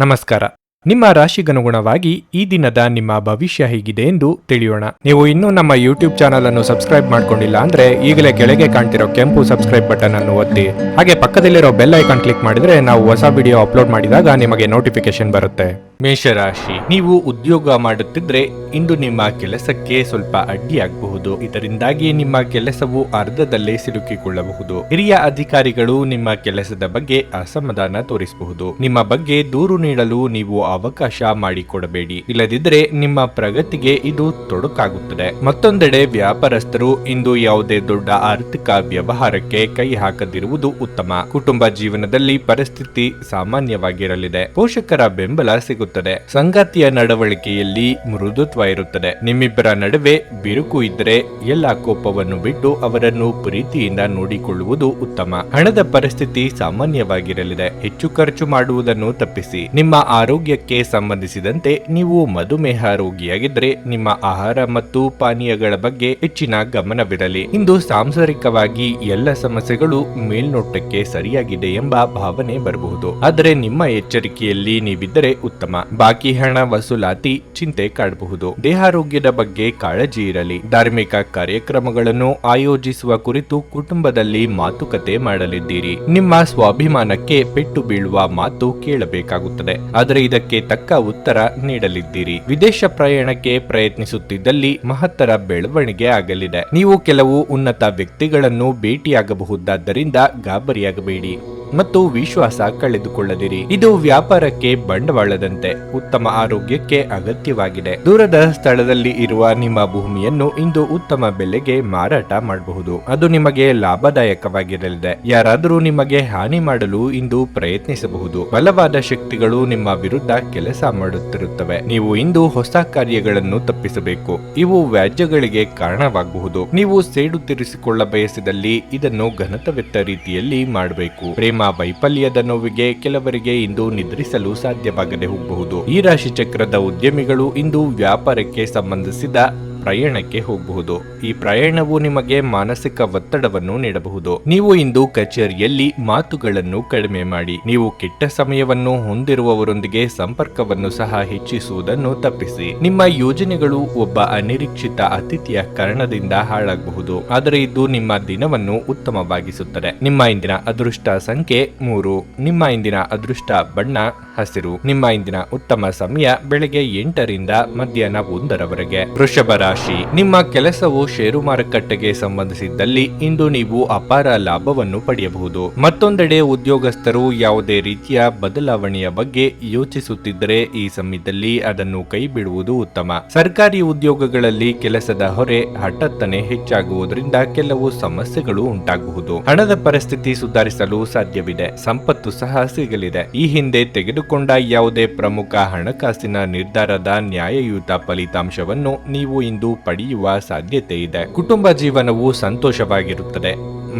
ನಮಸ್ಕಾರ. ನಿಮ್ಮ ರಾಶಿಗನುಗುಣವಾಗಿ ಈ ದಿನದ ನಿಮ್ಮ ಭವಿಷ್ಯ ಹೇಗಿದೆ ಎಂದು ತಿಳಿಯೋಣ. ನೀವು ಇನ್ನೂ ನಮ್ಮ ಯೂಟ್ಯೂಬ್ ಚಾನಲ್ ಅನ್ನು ಸಬ್ಸ್ಕ್ರೈಬ್ ಮಾಡ್ಕೊಂಡಿಲ್ಲ ಅಂದ್ರೆ ಈಗಲೇ ಕೆಳಗೆ ಕಾಣ್ತಿರೋ ಕೆಂಪು ಸಬ್ಸ್ಕ್ರೈಬ್ ಬಟನ್ ಅನ್ನು ಒತ್ತಿ, ಹಾಗೆ ಪಕ್ಕದಲ್ಲಿರೋ ಬೆಲ್ ಐಕಾನ್ ಕ್ಲಿಕ್ ಮಾಡಿದ್ರೆ ನಾವು ಹೊಸ ವಿಡಿಯೋ ಅಪ್ಲೋಡ್ ಮಾಡಿದಾಗ ನಿಮಗೆ ನೋಟಿಫಿಕೇಶನ್ ಬರುತ್ತೆ. ಮೇಷರಾಶಿ, ನೀವು ಉದ್ಯೋಗ ಮಾಡುತ್ತಿದ್ರೆ ಇಂದು ನಿಮ್ಮ ಕೆಲಸಕ್ಕೆ ಸ್ವಲ್ಪ ಅಡ್ಡಿಯಾಗಬಹುದು. ಇದರಿಂದಾಗಿ ನಿಮ್ಮ ಕೆಲಸವು ಅರ್ಧದಲ್ಲೇ ಸಿಲುಕಿಕೊಳ್ಳಬಹುದು. ಹಿರಿಯ ಅಧಿಕಾರಿಗಳು ನಿಮ್ಮ ಕೆಲಸದ ಬಗ್ಗೆ ಅಸಮಾಧಾನ ತೋರಿಸಬಹುದು. ನಿಮ್ಮ ಬಗ್ಗೆ ದೂರು ನೀಡಲು ನೀವು ಅವಕಾಶ ಮಾಡಿಕೊಡಬೇಡಿ, ಇಲ್ಲದಿದ್ದರೆ ನಿಮ್ಮ ಪ್ರಗತಿಗೆ ಇದು ತೊಡಕಾಗುತ್ತದೆ. ಮತ್ತೊಂದೆಡೆ ವ್ಯಾಪಾರಸ್ಥರು ಇಂದು ಯಾವುದೇ ದೊಡ್ಡ ಆರ್ಥಿಕ ವ್ಯವಹಾರಕ್ಕೆ ಕೈ ಹಾಕದಿರುವುದು ಉತ್ತಮ. ಕುಟುಂಬ ಜೀವನದಲ್ಲಿ ಪರಿಸ್ಥಿತಿ ಸಾಮಾನ್ಯವಾಗಿರಲಿದೆ. ಪೋಷಕರ ಬೆಂಬಲ ಸಿಗುತ್ತದೆ. ಸಂಗಾತಿಯ ನಡವಳಿಕೆಯಲ್ಲಿ ಮೃದುತ್ವ ಇರುತ್ತದೆ. ನಿಮ್ಮಿಬ್ಬರ ನಡುವೆ ಬಿರುಕು ಇದ್ದರೆ ಎಲ್ಲ ಕೋಪವನ್ನು ಬಿಟ್ಟು ಅವರನ್ನು ಪ್ರೀತಿಯಿಂದ ನೋಡಿಕೊಳ್ಳುವುದು ಉತ್ತಮ. ಹಣದ ಪರಿಸ್ಥಿತಿ ಸಾಮಾನ್ಯವಾಗಿರಲಿದೆ. ಹೆಚ್ಚು ಖರ್ಚು ಮಾಡುವುದನ್ನು ತಪ್ಪಿಸಿ. ನಿಮ್ಮ ಆರೋಗ್ಯಕ್ಕೆ ಸಂಬಂಧಿಸಿದಂತೆ ನೀವು ಮಧುಮೇಹ ರೋಗಿಯಾಗಿದ್ದರೆ ನಿಮ್ಮ ಆಹಾರ ಮತ್ತು ಪಾನೀಯಗಳ ಬಗ್ಗೆ ಹೆಚ್ಚಿನ ಗಮನವಿರಲಿ. ಇಂದು ಸಾಂಸಾರಿಕವಾಗಿ ಎಲ್ಲ ಸಮಸ್ಯೆಗಳು ಮೇಲ್ನೋಟಕ್ಕೆ ಸರಿಯಾಗಿದೆ ಎಂಬ ಭಾವನೆ ಬರಬಹುದು, ಆದರೆ ನಿಮ್ಮ ಎಚ್ಚರಿಕೆಯಲ್ಲಿ ನೀವಿದ್ದರೆ ಉತ್ತಮ. ಬಾಕಿ ಹಣ ವಸೂಲಾತಿ ಚಿಂತೆ ಕಾಡಬಹುದು. ದೇಹಾರೋಗ್ಯದ ಬಗ್ಗೆ ಕಾಳಜಿ ಇರಲಿ. ಧಾರ್ಮಿಕ ಕಾರ್ಯಕ್ರಮಗಳನ್ನು ಆಯೋಜಿಸುವ ಕುರಿತು ಕುಟುಂಬದಲ್ಲಿ ಮಾತುಕತೆ ಮಾಡಲಿದ್ದೀರಿ. ನಿಮ್ಮ ಸ್ವಾಭಿಮಾನಕ್ಕೆ ಪೆಟ್ಟು ಬೀಳುವ ಮಾತು ಕೇಳಬೇಕಾಗುತ್ತದೆ, ಆದರೆ ಇದಕ್ಕೆ ತಕ್ಕ ಉತ್ತರ ನೀಡಲಿದ್ದೀರಿ. ವಿದೇಶ ಪ್ರಯಾಣಕ್ಕೆ ಪ್ರಯತ್ನಿಸುತ್ತಿದ್ದಲ್ಲಿ ಮಹತ್ತರ ಬೆಳವಣಿಗೆ ಆಗಲಿದೆ. ನೀವು ಕೆಲವು ಉನ್ನತ ವ್ಯಕ್ತಿಗಳನ್ನು ಭೇಟಿಯಾಗಬಹುದಾದ್ದರಿಂದ ಗಾಬರಿಯಾಗಬೇಡಿ ಮತ್ತು ವಿಶ್ವಾಸ ಕಳೆದುಕೊಳ್ಳದಿರಿ. ಇದು ವ್ಯಾಪಾರಕ್ಕೆ ಬಂಡವಾಳದಂತೆ ಉತ್ತಮ ಆರೋಗ್ಯಕ್ಕೆ ಅಗತ್ಯವಾಗಿದೆ. ದೂರದ ಸ್ಥಳದಲ್ಲಿ ಇರುವ ನಿಮ್ಮ ಭೂಮಿಯನ್ನು ಇಂದು ಉತ್ತಮ ಬೆಲೆಗೆ ಮಾರಾಟ ಮಾಡಬಹುದು. ಅದು ನಿಮಗೆ ಲಾಭದಾಯಕವಾಗಿರಲಿದೆ. ಯಾರಾದರೂ ನಿಮಗೆ ಹಾನಿ ಮಾಡಲು ಇಂದು ಪ್ರಯತ್ನಿಸಬಹುದು. ಬಲವಾದ ಶಕ್ತಿಗಳು ನಿಮ್ಮ ವಿರುದ್ಧ ಕೆಲಸ ಮಾಡುತ್ತಿರುತ್ತವೆ. ನೀವು ಇಂದು ಹೊಸ ಕಾರ್ಯಗಳನ್ನು ತಪ್ಪಿಸಬೇಕು. ಇವು ವ್ಯಾಜ್ಯಗಳಿಗೆ ಕಾರಣವಾಗಬಹುದು. ನೀವು ಸೇಡು ತೀರಿಸಿಕೊಳ್ಳ ಬಯಸಿದಲ್ಲಿ ಇದನ್ನು ಘನತವೆತ್ತ ರೀತಿಯಲ್ಲಿ ಮಾಡಬೇಕು. ಪ್ರೇಮ ವೈಫಲ್ಯದ ನೋವಿಗೆ ಕೆಲವರಿಗೆ ಇಂದು ನಿದ್ರಿಸಲು ಸಾಧ್ಯವಾಗದೆ ಹೋಗಬಹುದು. ಈ ರಾಶಿ ಚಕ್ರದ ಉದ್ಯಮಿಗಳು ಇಂದು ವ್ಯಾಪಾರಕ್ಕೆ ಸಂಬಂಧಿಸಿದ ಪ್ರಯಾಣಕ್ಕೆ ಹೋಗಬಹುದು. ಈ ಪ್ರಯಾಣವು ನಿಮಗೆ ಮಾನಸಿಕ ಒತ್ತಡವನ್ನು ನೀಡಬಹುದು. ನೀವು ಇಂದು ಕಚೇರಿಯಲ್ಲಿ ಮಾತುಗಳನ್ನು ಕಡಿಮೆ ಮಾಡಿ. ನೀವು ಕೆಟ್ಟ ಸಮಯವನ್ನು ಹೊಂದಿರುವವರೊಂದಿಗೆ ಸಂಪರ್ಕವನ್ನು ಸಹ ಹೆಚ್ಚಿಸುವುದನ್ನು ತಪ್ಪಿಸಿ. ನಿಮ್ಮ ಯೋಜನೆಗಳು ಒಬ್ಬ ಅನಿರೀಕ್ಷಿತ ಅತಿಥಿಯ ಕಾರಣದಿಂದ ಹಾಳಾಗಬಹುದು, ಆದರೆ ಇದು ನಿಮ್ಮ ದಿನವನ್ನು ಉತ್ತಮವಾಗಿಸುತ್ತದೆ. ನಿಮ್ಮ ಇಂದಿನ ಅದೃಷ್ಟ ಸಂಖ್ಯೆ 3. ನಿಮ್ಮ ಇಂದಿನ ಅದೃಷ್ಟ ಬಣ್ಣ ಹಸಿರು. ನಿಮ್ಮ ಇಂದಿನ ಉತ್ತಮ ಸಮಯ ಬೆಳಗ್ಗೆ 8 ರಿಂದ ಮಧ್ಯಾಹ್ನ 1 ರವರೆಗೆ. ವೃಷಭ ರಾಶಿ, ನಿಮ್ಮ ಕೆಲಸವು ಷೇರು ಮಾರುಕಟ್ಟೆಗೆ ಸಂಬಂಧಿಸಿದ್ದಲ್ಲಿ ಇಂದು ನೀವು ಅಪಾರ ಲಾಭವನ್ನು ಪಡೆಯಬಹುದು. ಮತ್ತೊಂದೆಡೆ ಉದ್ಯೋಗಸ್ಥರು ಯಾವುದೇ ರೀತಿಯ ಬದಲಾವಣೆಯ ಬಗ್ಗೆ ಯೋಚಿಸುತ್ತಿದ್ದರೆ ಈ ಸಮಯದಲ್ಲಿ ಅದನ್ನು ಕೈ ಬಿಡುವುದು ಉತ್ತಮ. ಸರ್ಕಾರಿ ಉದ್ಯೋಗಗಳಲ್ಲಿ ಕೆಲಸದ ಹೊರೆ ಹಠಾತ್ತನೆ ಹೆಚ್ಚಾಗುವುದರಿಂದ ಕೆಲವು ಸಮಸ್ಯೆಗಳು ಉಂಟಾಗಬಹುದು. ಹಣದ ಪರಿಸ್ಥಿತಿ ಸುಧಾರಿಸಲು ಸಾಧ್ಯವಿದೆ. ಸಂಪತ್ತು ಸಹ ಸಿಗಲಿದೆ. ಈ ಹಿಂದೆ ತೆಗೆದುಕೊಂಡ ಯಾವುದೇ ಪ್ರಮುಖ ಹಣಕಾಸಿನ ನಿರ್ಧಾರದ ನ್ಯಾಯಯುತ ಫಲಿತಾಂಶವನ್ನು ನೀವು ಇಂದು ಪಡೆಯುವ ಸಾಧ್ಯತೆ ಇದೆ. ಕುಟುಂಬ ಜೀವನವು ಸಂತೋಷವಾಗಿರುತ್ತದೆ.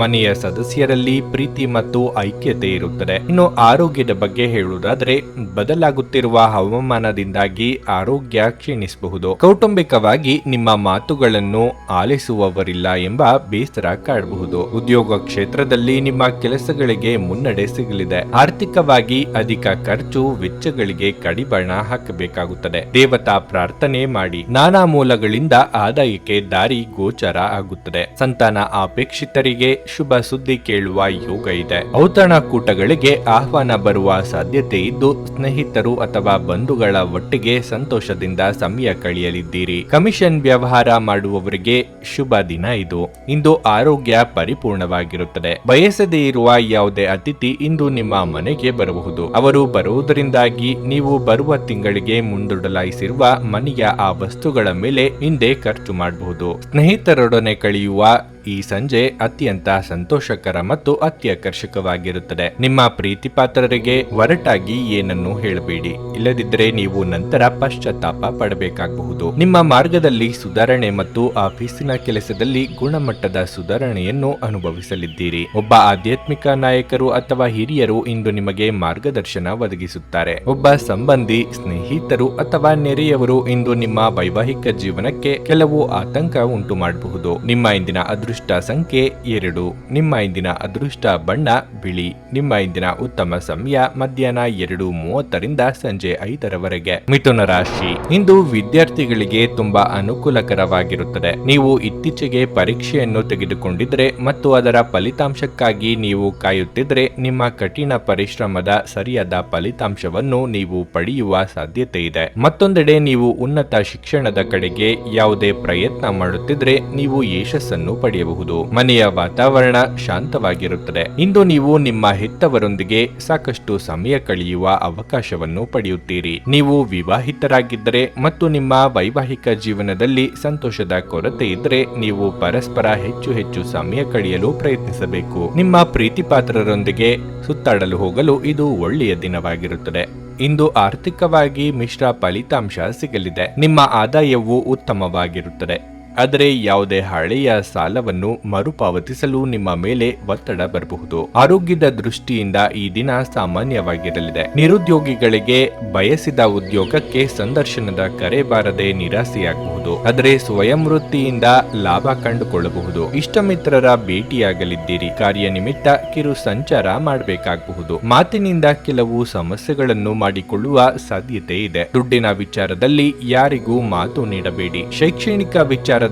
ಮನೆಯ ಸದಸ್ಯರಲ್ಲಿ ಪ್ರೀತಿ ಮತ್ತು ಐಕ್ಯತೆ ಇರುತ್ತದೆ. ಇನ್ನು ಆರೋಗ್ಯದ ಬಗ್ಗೆ ಹೇಳುವುದಾದರೆ ಬದಲಾಗುತ್ತಿರುವ ಹವಾಮಾನದಿಂದಾಗಿ ಆರೋಗ್ಯ ಕ್ಷೀಣಿಸಬಹುದು. ಕೌಟುಂಬಿಕವಾಗಿ ನಿಮ್ಮ ಮಾತುಗಳನ್ನು ಆಲಿಸುವವರಿಲ್ಲ ಎಂಬ ಬೇಸರ ಕಾಡಬಹುದು. ಉದ್ಯೋಗ ಕ್ಷೇತ್ರದಲ್ಲಿ ನಿಮ್ಮ ಕೆಲಸಗಳಿಗೆ ಮುನ್ನಡೆ ಸಿಗಲಿದೆ. ಆರ್ಥಿಕವಾಗಿ ಅಧಿಕ ಖರ್ಚು ವೆಚ್ಚಗಳಿಗೆ ಕಡಿವಾಣ ಹಾಕಬೇಕಾಗುತ್ತದೆ. ದೇವತಾ ಪ್ರಾರ್ಥನೆ ಮಾಡಿ. ನಾನಾ ಮೂಲಗಳಿಂದ ಆದಾಯಕ್ಕೆ ದಾರಿ ಗೋಚರ ಆಗುತ್ತದೆ. ಸಂತಾನ ಅಪೇಕ್ಷಿತರಿಗೆ ಶುಭ ಸುದ್ದಿ ಕೇಳುವ ಯೋಗ ಇದೆ. ಔತಣಕೂಟಗಳಿಗೆ ಆಹ್ವಾನ ಬರುವ ಸಾಧ್ಯತೆ ಇದ್ದು ಸ್ನೇಹಿತರು ಅಥವಾ ಬಂಧುಗಳ ಒಟ್ಟಿಗೆ ಸಂತೋಷದಿಂದ ಸಮಯ ಕಳೆಯಲಿದ್ದೀರಿ. ಕಮಿಷನ್ ವ್ಯವಹಾರ ಮಾಡುವವರಿಗೆ ಶುಭ ದಿನ ಇದು. ಇಂದು ಆರೋಗ್ಯ ಪರಿಪೂರ್ಣವಾಗಿರುತ್ತದೆ. ಬಯಸದೇ ಇರುವ ಯಾವುದೇ ಅತಿಥಿ ಇಂದು ನಿಮ್ಮ ಮನೆಗೆ ಬರಬಹುದು. ಅವರು ಬರುವುದರಿಂದಾಗಿ ನೀವು ಬರುವ ತಿಂಗಳಿಗೆ ಮುಂದೂಡಲಾಯಿಸಿರುವ ಮನೆಯ ಆ ವಸ್ತುಗಳ ಮೇಲೆ ಹಿಂದೆ ಖರ್ಚು ಮಾಡಬಹುದು. ಸ್ನೇಹಿತರೊಡನೆ ಕಳೆಯುವ ಈ ಸಂಜೆ ಅತ್ಯಂತ ಸಂತೋಷಕರ ಮತ್ತು ಅತ್ಯಾಕರ್ಷಕವಾಗಿರುತ್ತದೆ. ನಿಮ್ಮ ಪ್ರೀತಿ ಪಾತ್ರರಿಗೆ ಒರಟಾಗಿ ಏನನ್ನು ಹೇಳಬೇಡಿ, ಇಲ್ಲದಿದ್ದರೆ ನೀವು ನಂತರ ಪಶ್ಚಾತ್ತಾಪ ಪಡಬೇಕಾಗಬಹುದು. ನಿಮ್ಮ ಮಾರ್ಗದಲ್ಲಿ ಸುಧಾರಣೆ ಮತ್ತು ಆಫೀಸಿನ ಕೆಲಸದಲ್ಲಿ ಗುಣಮಟ್ಟದ ಸುಧಾರಣೆಯನ್ನು ಅನುಭವಿಸಲಿದ್ದೀರಿ. ಒಬ್ಬ ಆಧ್ಯಾತ್ಮಿಕ ನಾಯಕರು ಅಥವಾ ಹಿರಿಯರು ಇಂದು ನಿಮಗೆ ಮಾರ್ಗದರ್ಶನ ಒದಗಿಸುತ್ತಾರೆ. ಒಬ್ಬ ಸಂಬಂಧಿ, ಸ್ನೇಹಿತರು ಅಥವಾ ನೆರೆಯವರು ಇಂದು ನಿಮ್ಮ ವೈವಾಹಿಕ ಜೀವನಕ್ಕೆ ಕೆಲವು ಆತಂಕ ಉಂಟು ಮಾಡಬಹುದು. ನಿಮ್ಮ ಇಂದಿನ ಅದೃಷ್ಟ ಅದೃಷ್ಟ ಸಂಖ್ಯೆ 2. ನಿಮ್ಮ ಇಂದಿನ ಅದೃಷ್ಟ ಬಣ್ಣ ಬಿಳಿ. ನಿಮ್ಮ ಇಂದಿನ ಉತ್ತಮ ಸಮಯ ಮಧ್ಯಾಹ್ನ 2:30ರಿಂದ ಸಂಜೆ 5ರವರೆಗೆ. ಮಿಥುನ ರಾಶಿ, ಇಂದು ವಿದ್ಯಾರ್ಥಿಗಳಿಗೆ ತುಂಬಾ ಅನುಕೂಲಕರವಾಗಿರುತ್ತದೆ. ನೀವು ಇತ್ತೀಚೆಗೆ ಪರೀಕ್ಷೆಯನ್ನು ತೆಗೆದುಕೊಂಡಿದ್ರೆ ಮತ್ತು ಅದರ ಫಲಿತಾಂಶಕ್ಕಾಗಿ ನೀವು ಕಾಯುತ್ತಿದ್ರೆ ನಿಮ್ಮ ಕಠಿಣ ಪರಿಶ್ರಮದ ಸರಿಯಾದ ಫಲಿತಾಂಶವನ್ನು ನೀವು ಪಡೆಯುವ ಸಾಧ್ಯತೆ ಇದೆ. ಮತ್ತೊಂದೆಡೆ ನೀವು ಉನ್ನತ ಶಿಕ್ಷಣದ ಕಡೆಗೆ ಯಾವುದೇ ಪ್ರಯತ್ನ ಮಾಡುತ್ತಿದ್ರೆ ನೀವು ಯಶಸ್ಸನ್ನು ಪಡೆಯಬಹುದು. ಮನೆಯ ವಾತಾವರಣ ಶಾಂತವಾಗಿರುತ್ತದೆ. ಇಂದು ನೀವು ನಿಮ್ಮ ಹೆತ್ತವರೊಂದಿಗೆ ಸಾಕಷ್ಟು ಸಮಯ ಕಳೆಯುವ ಅವಕಾಶವನ್ನು ಪಡೆಯುತ್ತೀರಿ. ನೀವು ವಿವಾಹಿತರಾಗಿದ್ದರೆ ಮತ್ತು ನಿಮ್ಮ ವೈವಾಹಿಕ ಜೀವನದಲ್ಲಿ ಸಂತೋಷದ ಕೊರತೆ ಇದ್ದರೆ ನೀವು ಪರಸ್ಪರ ಹೆಚ್ಚು ಹೆಚ್ಚು ಸಮಯ ಕಳೆಯಲು ಪ್ರಯತ್ನಿಸಬೇಕು. ನಿಮ್ಮ ಪ್ರೀತಿಪಾತ್ರರೊಂದಿಗೆ ಸುತ್ತಾಡಲು ಹೋಗಲು ಇದು ಒಳ್ಳೆಯ ದಿನವಾಗಿರುತ್ತದೆ. ಇಂದು ಆರ್ಥಿಕವಾಗಿ ಮಿಶ್ರ ಫಲಿತಾಂಶ ಸಿಗಲಿದೆ. ನಿಮ್ಮ ಆದಾಯವು ಉತ್ತಮವಾಗಿರುತ್ತದೆ, ಆದರೆ ಯಾವುದೇ ಹಳೆಯ ಸಾಲವನ್ನು ಮರುಪಾವತಿಸಲು ನಿಮ್ಮ ಮೇಲೆ ಒತ್ತಡ ಬರಬಹುದು. ಆರೋಗ್ಯದ ದೃಷ್ಟಿಯಿಂದ ಈ ದಿನ ಸಾಮಾನ್ಯವಾಗಿರಲಿದೆ. ನಿರುದ್ಯೋಗಿಗಳಿಗೆ ಬಯಸಿದ ಉದ್ಯೋಗಕ್ಕೆ ಸಂದರ್ಶನದ ಕರೆ ಬಾರದೆ ನಿರಾಸೆಯಾಗಬಹುದು, ಆದರೆ ಸ್ವಯಂ ವೃತ್ತಿಯಿಂದ ಲಾಭ ಕಂಡುಕೊಳ್ಳಬಹುದು. ಇಷ್ಟಮಿತ್ರರ ಭೇಟಿಯಾಗಲಿದ್ದೀರಿ. ಕಾರ್ಯನಿಮಿತ್ತ ಕಿರು ಸಂಚಾರ ಮಾಡಬೇಕಾಗಬಹುದು. ಮಾತಿನಿಂದ ಕೆಲವು ಸಮಸ್ಯೆಗಳನ್ನು ಮಾಡಿಕೊಳ್ಳುವ ಸಾಧ್ಯತೆ ಇದೆ. ದುಡ್ಡಿನ ವಿಚಾರದಲ್ಲಿ ಯಾರಿಗೂ ಮಾತು ನೀಡಬೇಡಿ. ಶೈಕ್ಷಣಿಕ ವಿಚಾರದಲ್ಲಿ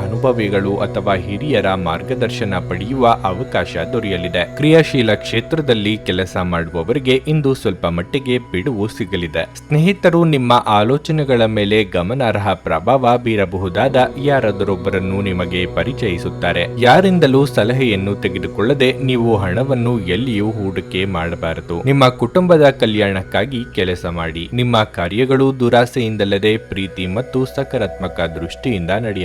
ಅನುಭವಿಗಳು ಅಥವಾ ಹಿರಿಯರ ಮಾರ್ಗದರ್ಶನ ಪಡೆಯುವ ಅವಕಾಶ ದೊರೆಯಲಿದೆ. ಕ್ರಿಯಾಶೀಲ ಕ್ಷೇತ್ರದಲ್ಲಿ ಕೆಲಸ ಮಾಡುವವರಿಗೆ ಇಂದು ಸ್ವಲ್ಪ ಮಟ್ಟಿಗೆ ಬಿಡುವು ಸಿಗಲಿದೆ. ಸ್ನೇಹಿತರು ನಿಮ್ಮ ಆಲೋಚನೆಗಳ ಮೇಲೆ ಗಮನಾರ್ಹ ಪ್ರಭಾವ ಬೀರಬಹುದಾದ ಯಾರಾದರೊಬ್ಬರನ್ನು ನಿಮಗೆ ಪರಿಚಯಿಸುತ್ತಾರೆ. ಯಾರಿಂದಲೂ ಸಲಹೆಯನ್ನು ತೆಗೆದುಕೊಳ್ಳದೆ ನೀವು ಹಣವನ್ನು ಎಲ್ಲಿಯೂ ಹೂಡಿಕೆ ಮಾಡಬಾರದು. ನಿಮ್ಮ ಕುಟುಂಬದ ಕಲ್ಯಾಣಕ್ಕಾಗಿ ಕೆಲಸ ಮಾಡಿ. ನಿಮ್ಮ ಕಾರ್ಯಗಳು ದುರಾಸೆಯಿಂದಲ್ಲದೆ ಪ್ರೀತಿ ಮತ್ತು ಸಕಾರಾತ್ಮಕ ದೃಷ್ಟಿಯಿಂದ ನಡೆಯಬೇಕು.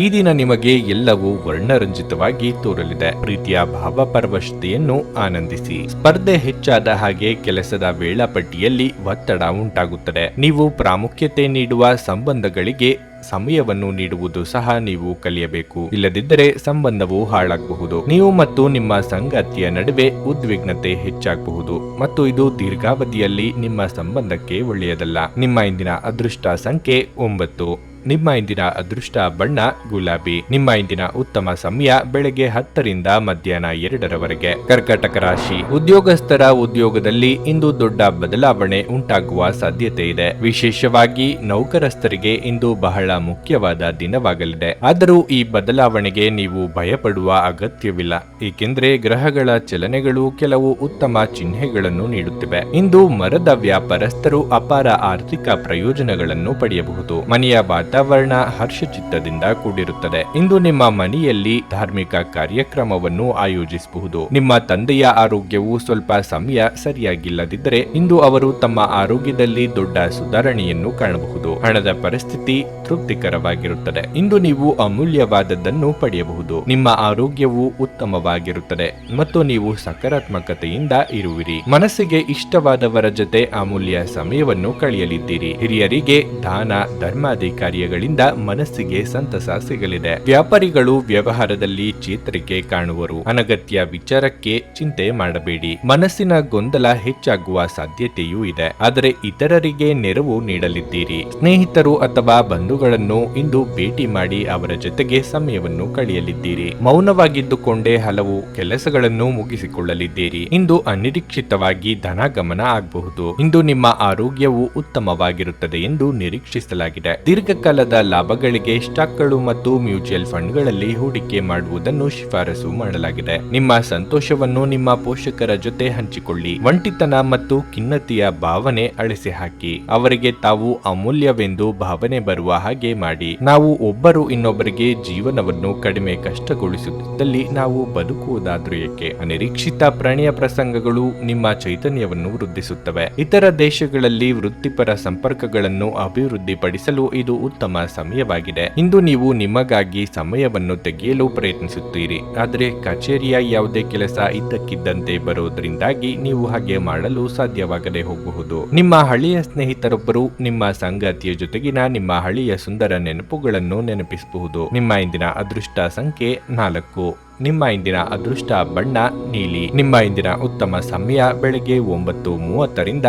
ಈ ದಿನ ನಿಮಗೆ ಎಲ್ಲವೂ ವರ್ಣರಂಜಿತವಾಗಿ ತೋರಲಿದೆ. ಪ್ರೀತಿಯ ಭಾವಪರವಶತೆಯನ್ನು ಆನಂದಿಸಿ. ಸ್ಪರ್ಧೆ ಹೆಚ್ಚಾದ ಹಾಗೆ ಕೆಲಸದ ವೇಳಾಪಟ್ಟಿಯಲ್ಲಿ ಒತ್ತಡ ಉಂಟಾಗುತ್ತದೆ. ನೀವು ಪ್ರಾಮುಖ್ಯತೆ ನೀಡುವ ಸಂಬಂಧಗಳಿಗೆ ಸಮಯವನ್ನು ನೀಡುವುದು ಸಹ ನೀವು ಕಲಿಯಬೇಕು. ಇಲ್ಲದಿದ್ದರೆ ಸಂಬಂಧವು ಹಾಳಾಗಬಹುದು. ನೀವು ಮತ್ತು ನಿಮ್ಮ ಸಂಗಾತಿಯ ನಡುವೆ ಉದ್ವಿಗ್ನತೆ ಹೆಚ್ಚಾಗಬಹುದು ಮತ್ತು ಇದು ದೀರ್ಘಾವಧಿಯಲ್ಲಿ ನಿಮ್ಮ ಸಂಬಂಧಕ್ಕೆ ಒಳ್ಳೆಯದಲ್ಲ. ನಿಮ್ಮ ಇಂದಿನ ಅದೃಷ್ಟ ಸಂಖ್ಯೆ 9. ನಿಮ್ಮ ಇಂದಿನ ಅದೃಷ್ಟ ಬಣ್ಣ ಗುಲಾಬಿ. ನಿಮ್ಮ ಇಂದಿನ ಉತ್ತಮ ಸಮಯ ಬೆಳಗ್ಗೆ 10ರಿಂದ ಮಧ್ಯಾಹ್ನ 2ರವರೆಗೆ. ಕರ್ಕಾಟಕ ರಾಶಿ, ಉದ್ಯೋಗಸ್ಥರ ಉದ್ಯೋಗದಲ್ಲಿ ಇಂದು ದೊಡ್ಡ ಬದಲಾವಣೆ ಉಂಟಾಗುವ ಸಾಧ್ಯತೆ ಇದೆ. ವಿಶೇಷವಾಗಿ ನೌಕರಸ್ಥರಿಗೆ ಇಂದು ಬಹಳ ಮುಖ್ಯವಾದ ದಿನವಾಗಲಿದೆ. ಆದರೂ ಈ ಬದಲಾವಣೆಗೆ ನೀವು ಭಯಪಡುವ ಅಗತ್ಯವಿಲ್ಲ, ಏಕೆಂದರೆ ಗ್ರಹಗಳ ಚಲನೆಗಳು ಕೆಲವು ಉತ್ತಮ ಚಿಹ್ನೆಗಳನ್ನು ನೀಡುತ್ತಿವೆ. ಇಂದು ಮರದ ವ್ಯಾಪಾರಸ್ಥರು ಅಪಾರ ಆರ್ಥಿಕ ಪ್ರಯೋಜನಗಳನ್ನು ಪಡೆಯಬಹುದು. ಮನೆಯ ವಾತಾವರಣ ಹರ್ಷಚಿತ್ತದಿಂದ ಕೂಡಿರುತ್ತದೆ. ಇಂದು ನಿಮ್ಮ ಮನೆಯಲ್ಲಿ ಧಾರ್ಮಿಕ ಕಾರ್ಯಕ್ರಮವನ್ನು ಆಯೋಜಿಸಬಹುದು. ನಿಮ್ಮ ತಂದೆಯ ಆರೋಗ್ಯವು ಸ್ವಲ್ಪ ಸಮಯ ಸರಿಯಾಗಿಲ್ಲದಿದ್ದರೆ ಇಂದು ಅವರು ತಮ್ಮ ಆರೋಗ್ಯದಲ್ಲಿ ದೊಡ್ಡ ಸುಧಾರಣೆಯನ್ನು ಕಾಣಬಹುದು. ಹಣದ ಪರಿಸ್ಥಿತಿ ತೃಪ್ತಿಕರವಾಗಿರುತ್ತದೆ. ಇಂದು ನೀವು ಅಮೂಲ್ಯವಾದದ್ದನ್ನು ಪಡೆಯಬಹುದು. ನಿಮ್ಮ ಆರೋಗ್ಯವು ಉತ್ತಮವಾಗಿರುತ್ತದೆ ಮತ್ತು ನೀವು ಸಕಾರಾತ್ಮಕತೆಯಿಂದ ಇರುವಿರಿ. ಮನಸ್ಸಿಗೆ ಇಷ್ಟವಾದವರ ಜೊತೆ ಅಮೂಲ್ಯ ಸಮಯವನ್ನು ಕಳೆಯಲಿದ್ದೀರಿ. ಹಿರಿಯರಿಗೆ ದಾನ ಧರ್ಮಾದಿ ಕಾರ್ಯಗಳಿಂದ ಮನಸ್ಸಿಗೆ ಸಂತಸ ಸಿಗಲಿದೆ. ವ್ಯಾಪಾರಿಗಳು ವ್ಯವಹಾರದಲ್ಲಿ ಚೇತರಿಕೆ ಕಾಣುವರು. ಅನಗತ್ಯ ವಿಚಾರಕ್ಕೆ ಚಿಂತೆ ಮಾಡಬೇಡಿ. ಮನಸ್ಸಿನ ಗೊಂದಲ ಹೆಚ್ಚಾಗುವ ಸಾಧ್ಯತೆಯೂ ಇದೆ, ಆದರೆ ಇತರರಿಗೆ ನೆರವು ನೀಡಲಿದ್ದೀರಿ. ಸ್ನೇಹಿತರು ಅಥವಾ ಬಂಧುಗಳನ್ನು ಇಂದು ಭೇಟಿ ಮಾಡಿ ಅವರ ಜೊತೆಗೆ ಸಮಯವನ್ನು ಕಳೆಯಲಿದ್ದೀರಿ. ಮೌನವಾಗಿದ್ದುಕೊಂಡೇ ಹಲವು ಕೆಲಸಗಳನ್ನು ಮುಗಿಸಿಕೊಳ್ಳಲಿದ್ದೀರಿ. ಇಂದು ಅನಿರೀಕ್ಷಿತವಾಗಿ ಧನಗಮನ ಆಗಬಹುದು. ಇಂದು ನಿಮ್ಮ ಆರೋಗ್ಯವು ಉತ್ತಮವಾಗಿರುತ್ತದೆ ಎಂದು ನಿರೀಕ್ಷಿಸಲಾಗಿದೆ. ದೀರ್ಘಕಾಲದ ಲಾಭಗಳಿಗೆ ಸ್ಟಾಕ್ಗಳು ಮತ್ತು ಮ್ಯೂಚುವಲ್ ಫಂಡ್ಗಳಲ್ಲಿ ಹೂಡಿಕೆ ಮಾಡುವುದನ್ನು ಶಿಫಾರಸು ಮಾಡಲಾಗಿದೆ. ನಿಮ್ಮ ಸಂತೋಷವನ್ನು ನಿಮ್ಮ ಪೋಷಕರ ಜೊತೆ ಹಂಚಿಕೊಳ್ಳಿ. ಒಂಟಿತನ ಮತ್ತು ಖಿನ್ನತೆಯ ಭಾವನೆ ಅಳಿಸಿ ಹಾಕಿ. ಅವರಿಗೆ ತಾವು ಅಮೂಲ್ಯವೆಂದು ಭಾವನೆ ಬರುವ ಹಾಗೆ ಮಾಡಿ. ನಾವು ಒಬ್ಬರು ಇನ್ನೊಬ್ಬರಿಗೆ ಜೀವನವನ್ನು ಕಡಿಮೆ ಕಷ್ಟಗೊಳಿಸುತ್ತಿದ್ದಲ್ಲಿ ನಾವು ಬದುಕುವುದಾದ್ರೂ ಏಕೆ? ಅನಿರೀಕ್ಷಿತ ಪ್ರಣಯ ಪ್ರಸಂಗಗಳು ನಿಮ್ಮ ಚೈತನ್ಯವನ್ನು ವೃದ್ಧಿಸುತ್ತವೆ. ಇತರ ದೇಶಗಳಲ್ಲಿ ವೃತ್ತಿಪರ ಸಂಪರ್ಕಗಳನ್ನು ಅಭಿವೃದ್ಧಿಪಡಿಸಲು ಇದು ಉತ್ತಮ ಸಮಯವಾಗಿದೆ. ಇಂದು ನೀವು ನಿಮಗಾಗಿ ಸಮಯವನ್ನು ತೆಗೆಯಲು ಪ್ರಯತ್ನಿಸುತ್ತೀರಿ, ಆದರೆ ಕಚೇರಿಯ ಯಾವುದೇ ಕೆಲಸ ಇದ್ದಕ್ಕಿದ್ದಂತೆ ಬರೋದ್ರಿಂದಾಗಿ ನೀವು ಹಾಗೆ ಮಾಡಲು ಸಾಧ್ಯವಾಗದೆ ಹೋಗಬಹುದು. ನಿಮ್ಮ ಹಳೆಯ ಸ್ನೇಹಿತರೊಬ್ಬರು ನಿಮ್ಮ ಸಂಗಾತಿಯ ಜೊತೆಗಿನ ನಿಮ್ಮ ಹಳೆಯ ಸುಂದರ ನೆನಪುಗಳನ್ನು ನೆನಪಿಸಬಹುದು. ನಿಮ್ಮ ಇಂದಿನ ಅದೃಷ್ಟ ಸಂಖ್ಯೆ 4. ನಿಮ್ಮ ಇಂದಿನ ಅದೃಷ್ಟ ಬಣ್ಣ ನೀಲಿ. ನಿಮ್ಮ ಇಂದಿನ ಉತ್ತಮ ಸಮಯ ಬೆಳಗ್ಗೆ 9:30ರಿಂದ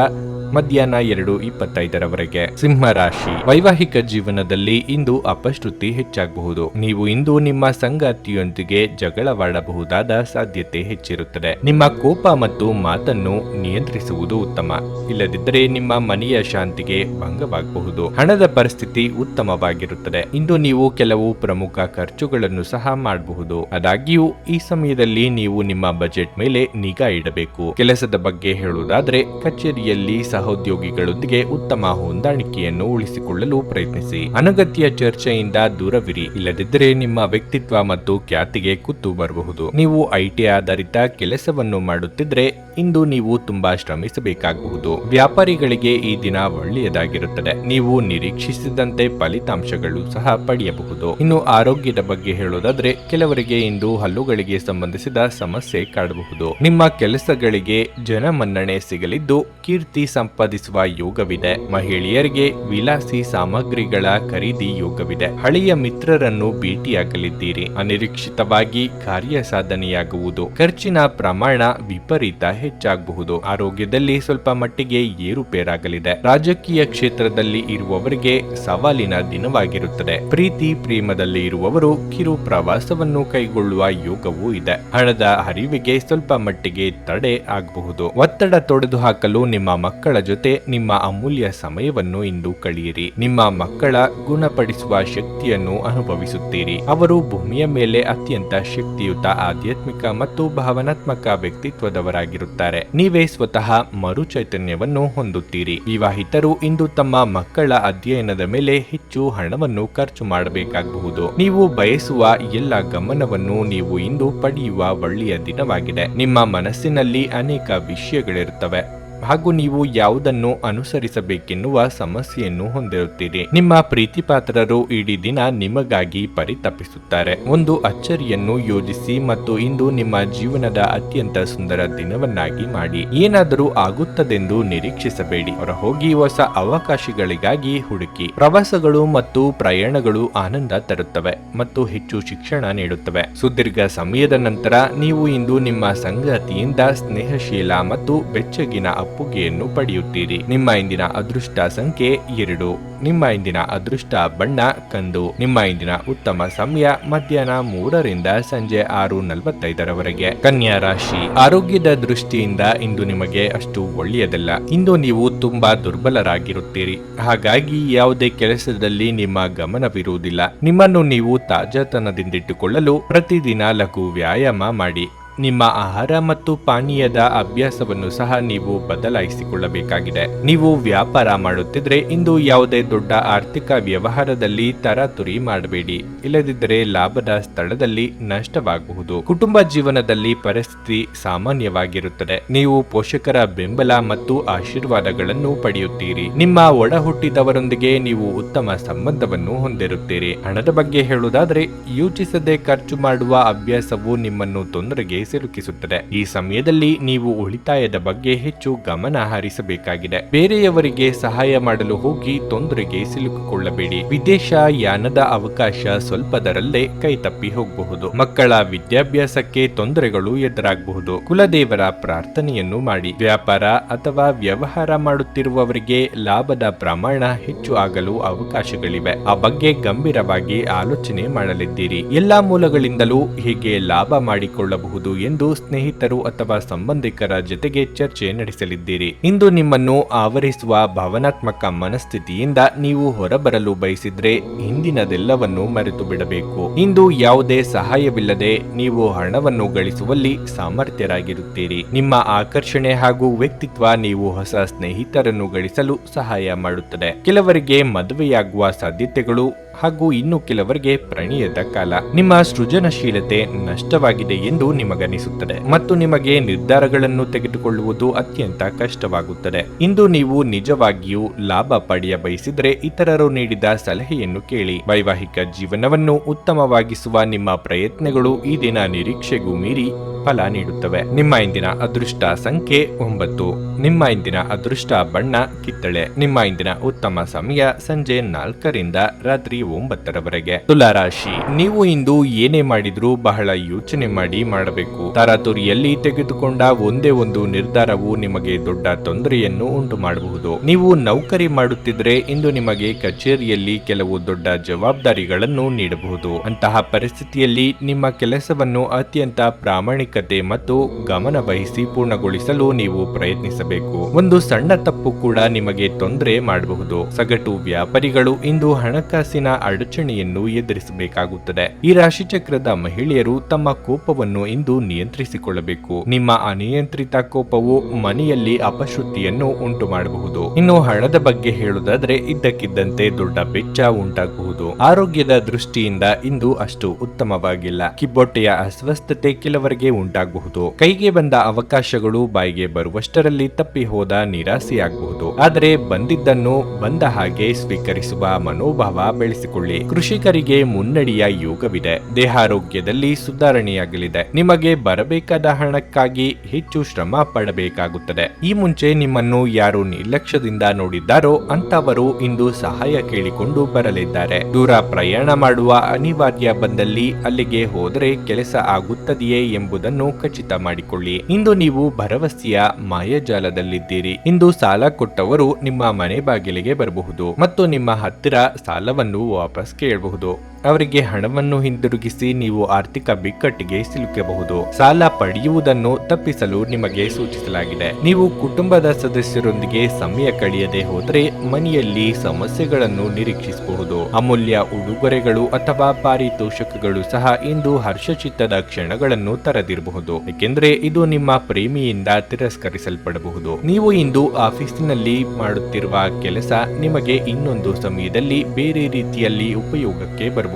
ಮಧ್ಯಾಹ್ನ 2:25 ಸಿಂಹ ರಾಶಿ. ವೈವಾಹಿಕ ಜೀವನದಲ್ಲಿ ಇಂದು ಅಪಶ್ರುತಿ ಹೆಚ್ಚಾಗಬಹುದು. ನೀವು ಇಂದು ನಿಮ್ಮ ಸಂಗಾತಿಯೊಂದಿಗೆ ಜಗಳವಾಡಬಹುದಾದ ಸಾಧ್ಯತೆ ಹೆಚ್ಚಿರುತ್ತದೆ. ನಿಮ್ಮ ಕೋಪ ಮತ್ತು ಮಾತನ್ನು ನಿಯಂತ್ರಿಸುವುದು ಉತ್ತಮ. ಇಲ್ಲದಿದ್ದರೆ ನಿಮ್ಮ ಮನೆಯ ಶಾಂತಿಗೆ ಭಂಗವಾಗಬಹುದು. ಹಣದ ಪರಿಸ್ಥಿತಿ ಉತ್ತಮವಾಗಿರುತ್ತದೆ. ಇಂದು ನೀವು ಕೆಲವು ಪ್ರಮುಖ ಖರ್ಚುಗಳನ್ನು ಸಹ ಮಾಡಬಹುದು. ಆದಾಗ್ಯೂ ಈ ಸಮಯದಲ್ಲಿ ನೀವು ನಿಮ್ಮ ಬಜೆಟ್ ಮೇಲೆ ನಿಗಾ ಇಡಬೇಕು. ಕೆಲಸದ ಬಗ್ಗೆ ಹೇಳುವುದಾದ್ರೆ, ಕಚೇರಿಯಲ್ಲಿ ಸಹೋದ್ಯೋಗಿಗಳೊಂದಿಗೆ ಉತ್ತಮ ಹೊಂದಾಣಿಕೆಯನ್ನು ಉಳಿಸಿಕೊಳ್ಳಲು ಪ್ರಯತ್ನಿಸಿ. ಅನಗತ್ಯ ಚರ್ಚೆಯಿಂದ ದೂರವಿರಿ. ಇಲ್ಲದಿದ್ದರೆ ನಿಮ್ಮ ವ್ಯಕ್ತಿತ್ವ ಮತ್ತು ಖ್ಯಾತಿಗೆ ಕುತ್ತು ಬರಬಹುದು. ನೀವು ಐಟಿ ಆಧಾರಿತ ಕೆಲಸವನ್ನು ಮಾಡುತ್ತಿದ್ರೆ ಇಂದು ನೀವು ತುಂಬಾ ಶ್ರಮಿಸಬೇಕಾಗಬಹುದು. ವ್ಯಾಪಾರಿಗಳಿಗೆ ಈ ದಿನ ಒಳ್ಳೆಯದಾಗಿರುತ್ತದೆ. ನೀವು ನಿರೀಕ್ಷಿಸಿದಂತೆ ಫಲಿತಾಂಶಗಳು ಸಹ ಪಡೆಯಬಹುದು. ಇನ್ನು ಆರೋಗ್ಯದ ಬಗ್ಗೆ ಹೇಳೋದಾದ್ರೆ, ಕೆಲವರಿಗೆ ಇಂದು ಹಲ್ಲುಗಳಿಗೆ ಸಂಬಂಧಿಸಿದ ಸಮಸ್ಯೆ ಕಾಡಬಹುದು. ನಿಮ್ಮ ಕೆಲಸಗಳಿಗೆ ಜನಮನ್ನಣೆ ಸಿಗಲಿದ್ದು ಕೀರ್ತಿ ಸಂಪಾದಿಸುವ ಯೋಗವಿದೆ. ಮಹಿಳೆಯರಿಗೆ ವಿಲಾಸಿ ಸಾಮಗ್ರಿಗಳ ಖರೀದಿ ಯೋಗವಿದೆ. ಹಳೆಯ ಮಿತ್ರರನ್ನು ಭೇಟಿಯಾಗಲಿದ್ದೀರಿ. ಅನಿರೀಕ್ಷಿತವಾಗಿ ಕಾರ್ಯ ಸಾಧನೆಯಾಗುವುದು. ಖರ್ಚಿನ ಪ್ರಮಾಣ ವಿಪರೀತ ಹೆಚ್ಚಾಗಬಹುದು. ಆರೋಗ್ಯದಲ್ಲಿ ಸ್ವಲ್ಪ ಮಟ್ಟಿಗೆ ಏರುಪೇರಾಗಲಿದೆ. ರಾಜಕೀಯ ಕ್ಷೇತ್ರದಲ್ಲಿ ಇರುವವರಿಗೆ ಸವಾಲಿನ ದಿನವಾಗಿರುತ್ತದೆ. ಪ್ರೀತಿ ಪ್ರೇಮದಲ್ಲಿ ಇರುವವರು ಕಿರು ಪ್ರವಾಸವನ್ನು ಕೈಗೊಳ್ಳುವ ಯೋಗವೂ ಇದೆ. ಹಣದ ಹರಿವಿಗೆ ಸ್ವಲ್ಪ ಮಟ್ಟಿಗೆ ತಡೆ ಆಗಬಹುದು. ಒತ್ತಡ ತೊಡೆದು ಹಾಕಲು ನಿಮ್ಮ ಮಕ್ಕಳ ಜೊತೆ ನಿಮ್ಮ ಅಮೂಲ್ಯ ಸಮಯವನ್ನು ಇಂದು ಕಳೆಯಿರಿ. ನಿಮ್ಮ ಮಕ್ಕಳ ಗುಣಪಡಿಸುವ ಶಕ್ತಿಯನ್ನು ಅನುಭವಿಸುತ್ತೀರಿ. ಅವರು ಭೂಮಿಯ ಮೇಲೆ ಅತ್ಯಂತ ಶಕ್ತಿಯುತ ಆಧ್ಯಾತ್ಮಿಕ ಮತ್ತು ಭಾವನಾತ್ಮಕ ವ್ಯಕ್ತಿತ್ವದವರಾಗಿರುತ್ತಾರೆ. ನೀವೇ ಸ್ವತಃ ಮರು ಚೈತನ್ಯವನ್ನು ಹೊಂದುತ್ತೀರಿ. ವಿವಾಹಿತರು ಇಂದು ತಮ್ಮ ಮಕ್ಕಳ ಅಧ್ಯಯನದ ಮೇಲೆ ಹೆಚ್ಚು ಹಣವನ್ನು ಖರ್ಚು ಮಾಡಬೇಕಾಗಬಹುದು. ನೀವು ಬಯಸುವ ಎಲ್ಲ ಗಮನವನ್ನು ನೀವು ಇಂದು ಪಡೆಯುವ ಒಳ್ಳೆಯ ದಿನವಾಗಿದೆ. ನಿಮ್ಮ ಮನಸ್ಸಿನಲ್ಲಿ ಅನೇಕ ವಿಷಯಗಳಿರುತ್ತವೆ ಹಾಗೂ ನೀವು ಯಾವುದನ್ನು ಅನುಸರಿಸಬೇಕೆನ್ನುವ ಸಮಸ್ಯೆಯನ್ನು ಹೊಂದಿರುತ್ತೀರಿ. ನಿಮ್ಮ ಪ್ರೀತಿಪಾತ್ರರು ಇಡೀ ದಿನ ನಿಮಗಾಗಿ ಪರಿತಪಿಸುತ್ತಾರೆ. ಒಂದು ಅಚ್ಚರಿಯನ್ನು ಯೋಜಿಸಿ ಮತ್ತು ಇಂದು ನಿಮ್ಮ ಜೀವನದ ಅತ್ಯಂತ ಸುಂದರ ದಿನವನ್ನಾಗಿ ಮಾಡಿ. ಏನಾದರೂ ಆಗುತ್ತದೆಂದು ನಿರೀಕ್ಷಿಸಬೇಡಿ. ಹೊರಹೋಗಿ ಹೊಸ ಅವಕಾಶಗಳಿಗಾಗಿ ಹುಡುಕಿ. ಪ್ರವಾಸಗಳು ಮತ್ತು ಪ್ರಯಾಣಗಳು ಆನಂದ ತರುತ್ತವೆ ಮತ್ತು ಹೆಚ್ಚು ಶಿಕ್ಷಣ ನೀಡುತ್ತವೆ. ಸುದೀರ್ಘ ಸಮಯದ ನಂತರ ನೀವು ಇಂದು ನಿಮ್ಮ ಸಂಗಾತಿಯಿಂದ ಸ್ನೇಹಶೀಲ ಮತ್ತು ಬೆಚ್ಚಗಿನ ಅಪ್ಪುಗೆಯನ್ನು ಪಡೆಯುತ್ತೀರಿ. ನಿಮ್ಮ ಇಂದಿನ ಅದೃಷ್ಟ ಸಂಖ್ಯೆ 2. ನಿಮ್ಮ ಇಂದಿನ ಅದೃಷ್ಟ ಬಣ್ಣ ಕಂದು. ನಿಮ್ಮ ಇಂದಿನ ಉತ್ತಮ ಸಮಯ ಮಧ್ಯಾಹ್ನ 3ರಿಂದ ಸಂಜೆ 6:45 ಕನ್ಯಾ ರಾಶಿ. ಆರೋಗ್ಯದ ದೃಷ್ಟಿಯಿಂದ ಇಂದು ನಿಮಗೆ ಅಷ್ಟು ಒಳ್ಳೆಯದಲ್ಲ. ಇಂದು ನೀವು ತುಂಬಾ ದುರ್ಬಲರಾಗಿರುತ್ತೀರಿ. ಹಾಗಾಗಿ ಯಾವುದೇ ಕೆಲಸದಲ್ಲಿ ನಿಮ್ಮ ಗಮನವಿರುವುದಿಲ್ಲ. ನಿಮ್ಮನ್ನು ನೀವು ತಾಜಾತನದಿಂದಿಟ್ಟುಕೊಳ್ಳಲು ಪ್ರತಿದಿನ ಲಘು ವ್ಯಾಯಾಮ ಮಾಡಿ. ನಿಮ್ಮ ಆಹಾರ ಮತ್ತು ಪಾನೀಯದ ಅಭ್ಯಾಸವನ್ನು ಸಹ ನೀವು ಬದಲಾಯಿಸಿಕೊಳ್ಳಬೇಕಾಗಿದೆ. ನೀವು ವ್ಯಾಪಾರ ಮಾಡುತ್ತಿದ್ರೆ ಇಂದು ಯಾವುದೇ ದೊಡ್ಡ ಆರ್ಥಿಕ ವ್ಯವಹಾರದಲ್ಲಿ ತರಾತುರಿ ಮಾಡಬೇಡಿ. ಇಲ್ಲದಿದ್ದರೆ ಲಾಭದ ಸ್ಥಳದಲ್ಲಿ ನಷ್ಟವಾಗಬಹುದು. ಕುಟುಂಬ ಜೀವನದಲ್ಲಿ ಪರಿಸ್ಥಿತಿ ಸಾಮಾನ್ಯವಾಗಿರುತ್ತದೆ. ನೀವು ಪೋಷಕರ ಬೆಂಬಲ ಮತ್ತು ಆಶೀರ್ವಾದಗಳನ್ನು ಪಡೆಯುತ್ತೀರಿ. ನಿಮ್ಮ ಒಡ ಹುಟ್ಟಿದವರೊಂದಿಗೆ ನೀವು ಉತ್ತಮ ಸಂಬಂಧವನ್ನು ಹೊಂದಿರುತ್ತೀರಿ. ಹಣದ ಬಗ್ಗೆ ಹೇಳುವುದಾದ್ರೆ, ಯೋಚಿಸದೆ ಖರ್ಚು ಮಾಡುವ ಅಭ್ಯಾಸವು ನಿಮ್ಮನ್ನು ತೊಂದರೆಗೆ ಸಿಲುಕಿಸುತ್ತದೆ. ಈ ಸಮಯದಲ್ಲಿ ನೀವು ಉಳಿತಾಯದ ಬಗ್ಗೆ ಹೆಚ್ಚು ಗಮನ ಹರಿಸಬೇಕಾಗಿದೆ. ಬೇರೆಯವರಿಗೆ ಸಹಾಯ ಮಾಡಲು ಹೋಗಿ ತೊಂದರೆಗೆ ಸಿಲುಕಿಕೊಳ್ಳಬೇಡಿ. ವಿದೇಶ ಯಾನದ ಅವಕಾಶ ಸ್ವಲ್ಪದರಲ್ಲೇ ಕೈತಪ್ಪಿ ಹೋಗಬಹುದು. ಮಕ್ಕಳ ವಿದ್ಯಾಭ್ಯಾಸಕ್ಕೆ ತೊಂದರೆಗಳು ಎದುರಾಗಬಹುದು. ಕುಲದೇವರ ಪ್ರಾರ್ಥನೆಯನ್ನು ಮಾಡಿ. ವ್ಯಾಪಾರ ಅಥವಾ ವ್ಯವಹಾರ ಮಾಡುತ್ತಿರುವವರಿಗೆ ಲಾಭದ ಪ್ರಮಾಣ ಹೆಚ್ಚು ಆಗಲು ಅವಕಾಶಗಳಿವೆ. ಆ ಬಗ್ಗೆ ಗಂಭೀರವಾಗಿ ಆಲೋಚನೆ ಮಾಡಲಿದ್ದೀರಿ. ಎಲ್ಲಾ ಮೂಲಗಳಿಂದಲೂ ಹೇಗೆ ಲಾಭ ಮಾಡಿಕೊಳ್ಳಬಹುದು ಎಂದು ಸ್ನೇಹಿತರು ಅಥವಾ ಸಂಬಂಧಿಕರ ಜೊತೆಗೆ ಚರ್ಚೆ ನಡೆಸಲಿದ್ದೀರಿ. ಇಂದು ನಿಮ್ಮನ್ನು ಆವರಿಸುವ ಭಾವನಾತ್ಮಕ ಮನಸ್ಥಿತಿಯಿಂದ ನೀವು ಹೊರಬರಲು ಬಯಸಿದ್ರೆ ಹಿಂದಿನದೆಲ್ಲವನ್ನು ಮರೆತು ಬಿಡಬೇಕು. ಇಂದು ಯಾವುದೇ ಸಹಾಯವಿಲ್ಲದೆ ನೀವು ಹಣವನ್ನು ಗಳಿಸುವಲ್ಲಿ ಸಾಮರ್ಥ್ಯರಾಗಿರುತ್ತೀರಿ. ನಿಮ್ಮ ಆಕರ್ಷಣೆ ಹಾಗೂ ವ್ಯಕ್ತಿತ್ವ ನೀವು ಹೊಸ ಸ್ನೇಹಿತರನ್ನು ಗಳಿಸಲು ಸಹಾಯ ಮಾಡುತ್ತದೆ. ಕೆಲವರಿಗೆ ಮದುವೆಯಾಗುವ ಸಾಧ್ಯತೆಗಳು ಹಾಗೂ ಇನ್ನು ಕೆಲವರಿಗೆ ಪ್ರಣಯದ ಕಾಲ. ನಿಮ್ಮ ಸೃಜನಶೀಲತೆ ನಷ್ಟವಾಗಿದೆ ಎಂದು ನಿಮಗನಿಸುತ್ತದೆ ಮತ್ತು ನಿಮಗೆ ನಿರ್ಧಾರಗಳನ್ನು ತೆಗೆದುಕೊಳ್ಳುವುದು ಅತ್ಯಂತ ಕಷ್ಟವಾಗುತ್ತದೆ. ಇಂದು ನೀವು ನಿಜವಾಗಿಯೂ ಲಾಭ ಪಡೆಯ ಬಯಸಿದ್ರೆ ಇತರರು ನೀಡಿದ ಸಲಹೆಯನ್ನು ಕೇಳಿ. ವೈವಾಹಿಕ ಜೀವನವನ್ನು ಉತ್ತಮವಾಗಿಸುವ ನಿಮ್ಮ ಪ್ರಯತ್ನಗಳು ಈ ದಿನ ನಿರೀಕ್ಷೆಗೂ ಮೀರಿ ಫಲ ನೀಡುತ್ತವೆ. ನಿಮ್ಮ ಇಂದಿನ ಅದೃಷ್ಟ ಸಂಖ್ಯೆ 9. ನಿಮ್ಮ ಇಂದಿನ ಅದೃಷ್ಟ ಬಣ್ಣ ಕಿತ್ತಳೆ. ನಿಮ್ಮ ಇಂದಿನ ಉತ್ತಮ ಸಮಯ ಸಂಜೆ 4ರಿಂದ ರಾತ್ರಿ 9ರವರೆಗೆ. ತುಲಾರಾಶಿ, ನೀವು ಇಂದು ಏನೇ ಮಾಡಿದ್ರೂ ಬಹಳ ಯೋಚನೆ ಮಾಡಿ ಮಾಡಬೇಕು. ತರಾತುರಿಯಲ್ಲಿ ತೆಗೆದುಕೊಂಡ ಒಂದೇ ಒಂದು ನಿರ್ಧಾರವು ನಿಮಗೆ ದೊಡ್ಡ ತೊಂದರೆಯನ್ನು ಉಂಟು ಮಾಡಬಹುದು. ನೀವು ನೌಕರಿ ಮಾಡುತ್ತಿದ್ರೆ ಇಂದು ನಿಮಗೆ ಕಚೇರಿಯಲ್ಲಿ ಕೆಲವು ದೊಡ್ಡ ಜವಾಬ್ದಾರಿಗಳನ್ನು ನೀಡಬಹುದು. ಅಂತಹ ಪರಿಸ್ಥಿತಿಯಲ್ಲಿ ನಿಮ್ಮ ಕೆಲಸವನ್ನು ಅತ್ಯಂತ ಪ್ರಾಮಾಣಿಕತೆ ಮತ್ತು ಗಮನ ವಹಿಸಿ ಪೂರ್ಣಗೊಳಿಸಲು ನೀವು ಪ್ರಯತ್ನಿಸಬೇಕು. ಒಂದು ಸಣ್ಣ ತಪ್ಪು ಕೂಡ ನಿಮಗೆ ತೊಂದರೆ ಮಾಡಬಹುದು. ಸಗಟು ವ್ಯಾಪಾರಿಗಳು ಇಂದು ಹಣಕಾಸಿನ ಅಡಚಣೆಯನ್ನು ಎದುರಿಸಬೇಕಾಗುತ್ತದೆ. ಈ ರಾಶಿಚಕ್ರದ ಮಹಿಳೆಯರು ತಮ್ಮ ಕೋಪವನ್ನು ಇಂದು ನಿಯಂತ್ರಿಸಿಕೊಳ್ಳಬೇಕು. ನಿಮ್ಮ ಅನಿಯಂತ್ರಿತ ಕೋಪವು ಮನೆಯಲ್ಲಿ ಅಪಶೃದ್ಧಿಯನ್ನು ಉಂಟು ಮಾಡಬಹುದು. ಇನ್ನು ಹಣದ ಬಗ್ಗೆ ಹೇಳುವುದಾದ್ರೆ ಇದ್ದಕ್ಕಿದ್ದಂತೆ ದೊಡ್ಡ ವೆಚ್ಚ ಉಂಟಾಗಬಹುದು. ಆರೋಗ್ಯದ ದೃಷ್ಟಿಯಿಂದ ಇಂದು ಅಷ್ಟು ಉತ್ತಮವಾಗಿಲ್ಲ. ಕಿಬ್ಬೊಟ್ಟೆಯ ಅಸ್ವಸ್ಥತೆ ಕೆಲವರಿಗೆ ಉಂಟಾಗಬಹುದು. ಕೈಗೆ ಬಂದ ಅವಕಾಶಗಳು ಬಾಯಿಗೆ ಬರುವಷ್ಟರಲ್ಲಿ ತಪ್ಪಿ ಹೋದ ನಿರಾಸೆಯಾಗಬಹುದು. ಆದರೆ ಬಂದಿದ್ದನ್ನು ಬಂದ ಹಾಗೆ ಸ್ವೀಕರಿಸುವ ಮನೋಭಾವ ಬೆಳೆಸಿಕೊಳ್ಳಿ. ಕೃಷಿಕರಿಗೆ ಮುನ್ನಡೆಯ ಯೋಗವಿದೆ. ದೇಹಾರೋಗ್ಯದಲ್ಲಿ ಸುಧಾರಣೆಯಾಗಲಿದೆ. ನಿಮಗೆ ಬರಬೇಕಾದ ಹಣಕ್ಕಾಗಿ ಹೆಚ್ಚು ಶ್ರಮ ಪಡಬೇಕಾಗುತ್ತದೆ. ಈ ಮುಂಚೆ ನಿಮ್ಮನ್ನು ಯಾರು ನಿರ್ಲಕ್ಷ್ಯದಿಂದ ನೋಡಿದ್ದಾರೋ ಅಂತವರು ಇಂದು ಸಹಾಯ ಕೇಳಿಕೊಂಡು ಬರಲಿದ್ದಾರೆ. ದೂರ ಪ್ರಯಾಣ ಮಾಡುವ ಅನಿವಾರ್ಯ ಬಂದಲ್ಲಿ ಅಲ್ಲಿಗೆ ಹೋದರೆ ಕೆಲಸ ಆಗುತ್ತದೆಯೇ ಎಂಬುದನ್ನು ಖಚಿತ ಮಾಡಿಕೊಳ್ಳಿ. ಇಂದು ನೀವು ಭರವಸೆಯ ಮಾಯಾಜಾಲದಲ್ಲಿದ್ದೀರಿ. ಇಂದು ಸಾಲ ಕೊಟ್ಟವರು ನಿಮ್ಮ ಮನೆ ಬಾಗಿಲಿಗೆ ಬರಬಹುದು ಮತ್ತು ನಿಮ್ಮ ಹತ್ತಿರ ಸಾಲವನ್ನು ವಾಪಸ್ ಕೇಳಬಹುದು. ಅವರಿಗೆ ಹಣವನ್ನು ಹಿಂದಿರುಗಿಸಿ ನೀವು ಆರ್ಥಿಕ ಬಿಕ್ಕಟ್ಟಿಗೆ ಸಿಲುಕಬಹುದು. ಸಾಲ ಪಡೆಯುವುದನ್ನು ತಪ್ಪಿಸಲು ನಿಮಗೆ ಸೂಚಿಸಲಾಗಿದೆ. ನೀವು ಕುಟುಂಬದ ಸದಸ್ಯರೊಂದಿಗೆ ಸಮಯ ಕಳೆಯದೆ ಹೋದರೆ ಮನೆಯಲ್ಲಿ ಸಮಸ್ಯೆಗಳನ್ನು ನಿರೀಕ್ಷಿಸಬಹುದು. ಅಮೂಲ್ಯ ಉಡುಗೊರೆಗಳು ಅಥವಾ ಪಾರಿತೋಷಕಗಳು ಸಹ ಇಂದು ಹರ್ಷಚಿತ್ತದ ಕ್ಷಣಗಳನ್ನು ತರದಿರಬಹುದು, ಏಕೆಂದರೆ ಇದು ನಿಮ್ಮ ಪ್ರೇಮಿಯಿಂದ ತಿರಸ್ಕರಿಸಲ್ಪಡಬಹುದು. ನೀವು ಇಂದು ಆಫೀಸಿನಲ್ಲಿ ಮಾಡುತ್ತಿರುವ ಕೆಲಸ ನಿಮಗೆ ಇನ್ನೊಂದು ಸಮಯದಲ್ಲಿ ಬೇರೆ ರೀತಿಯಲ್ಲಿ ಉಪಯೋಗಕ್ಕೆ ಬರಬಹುದು.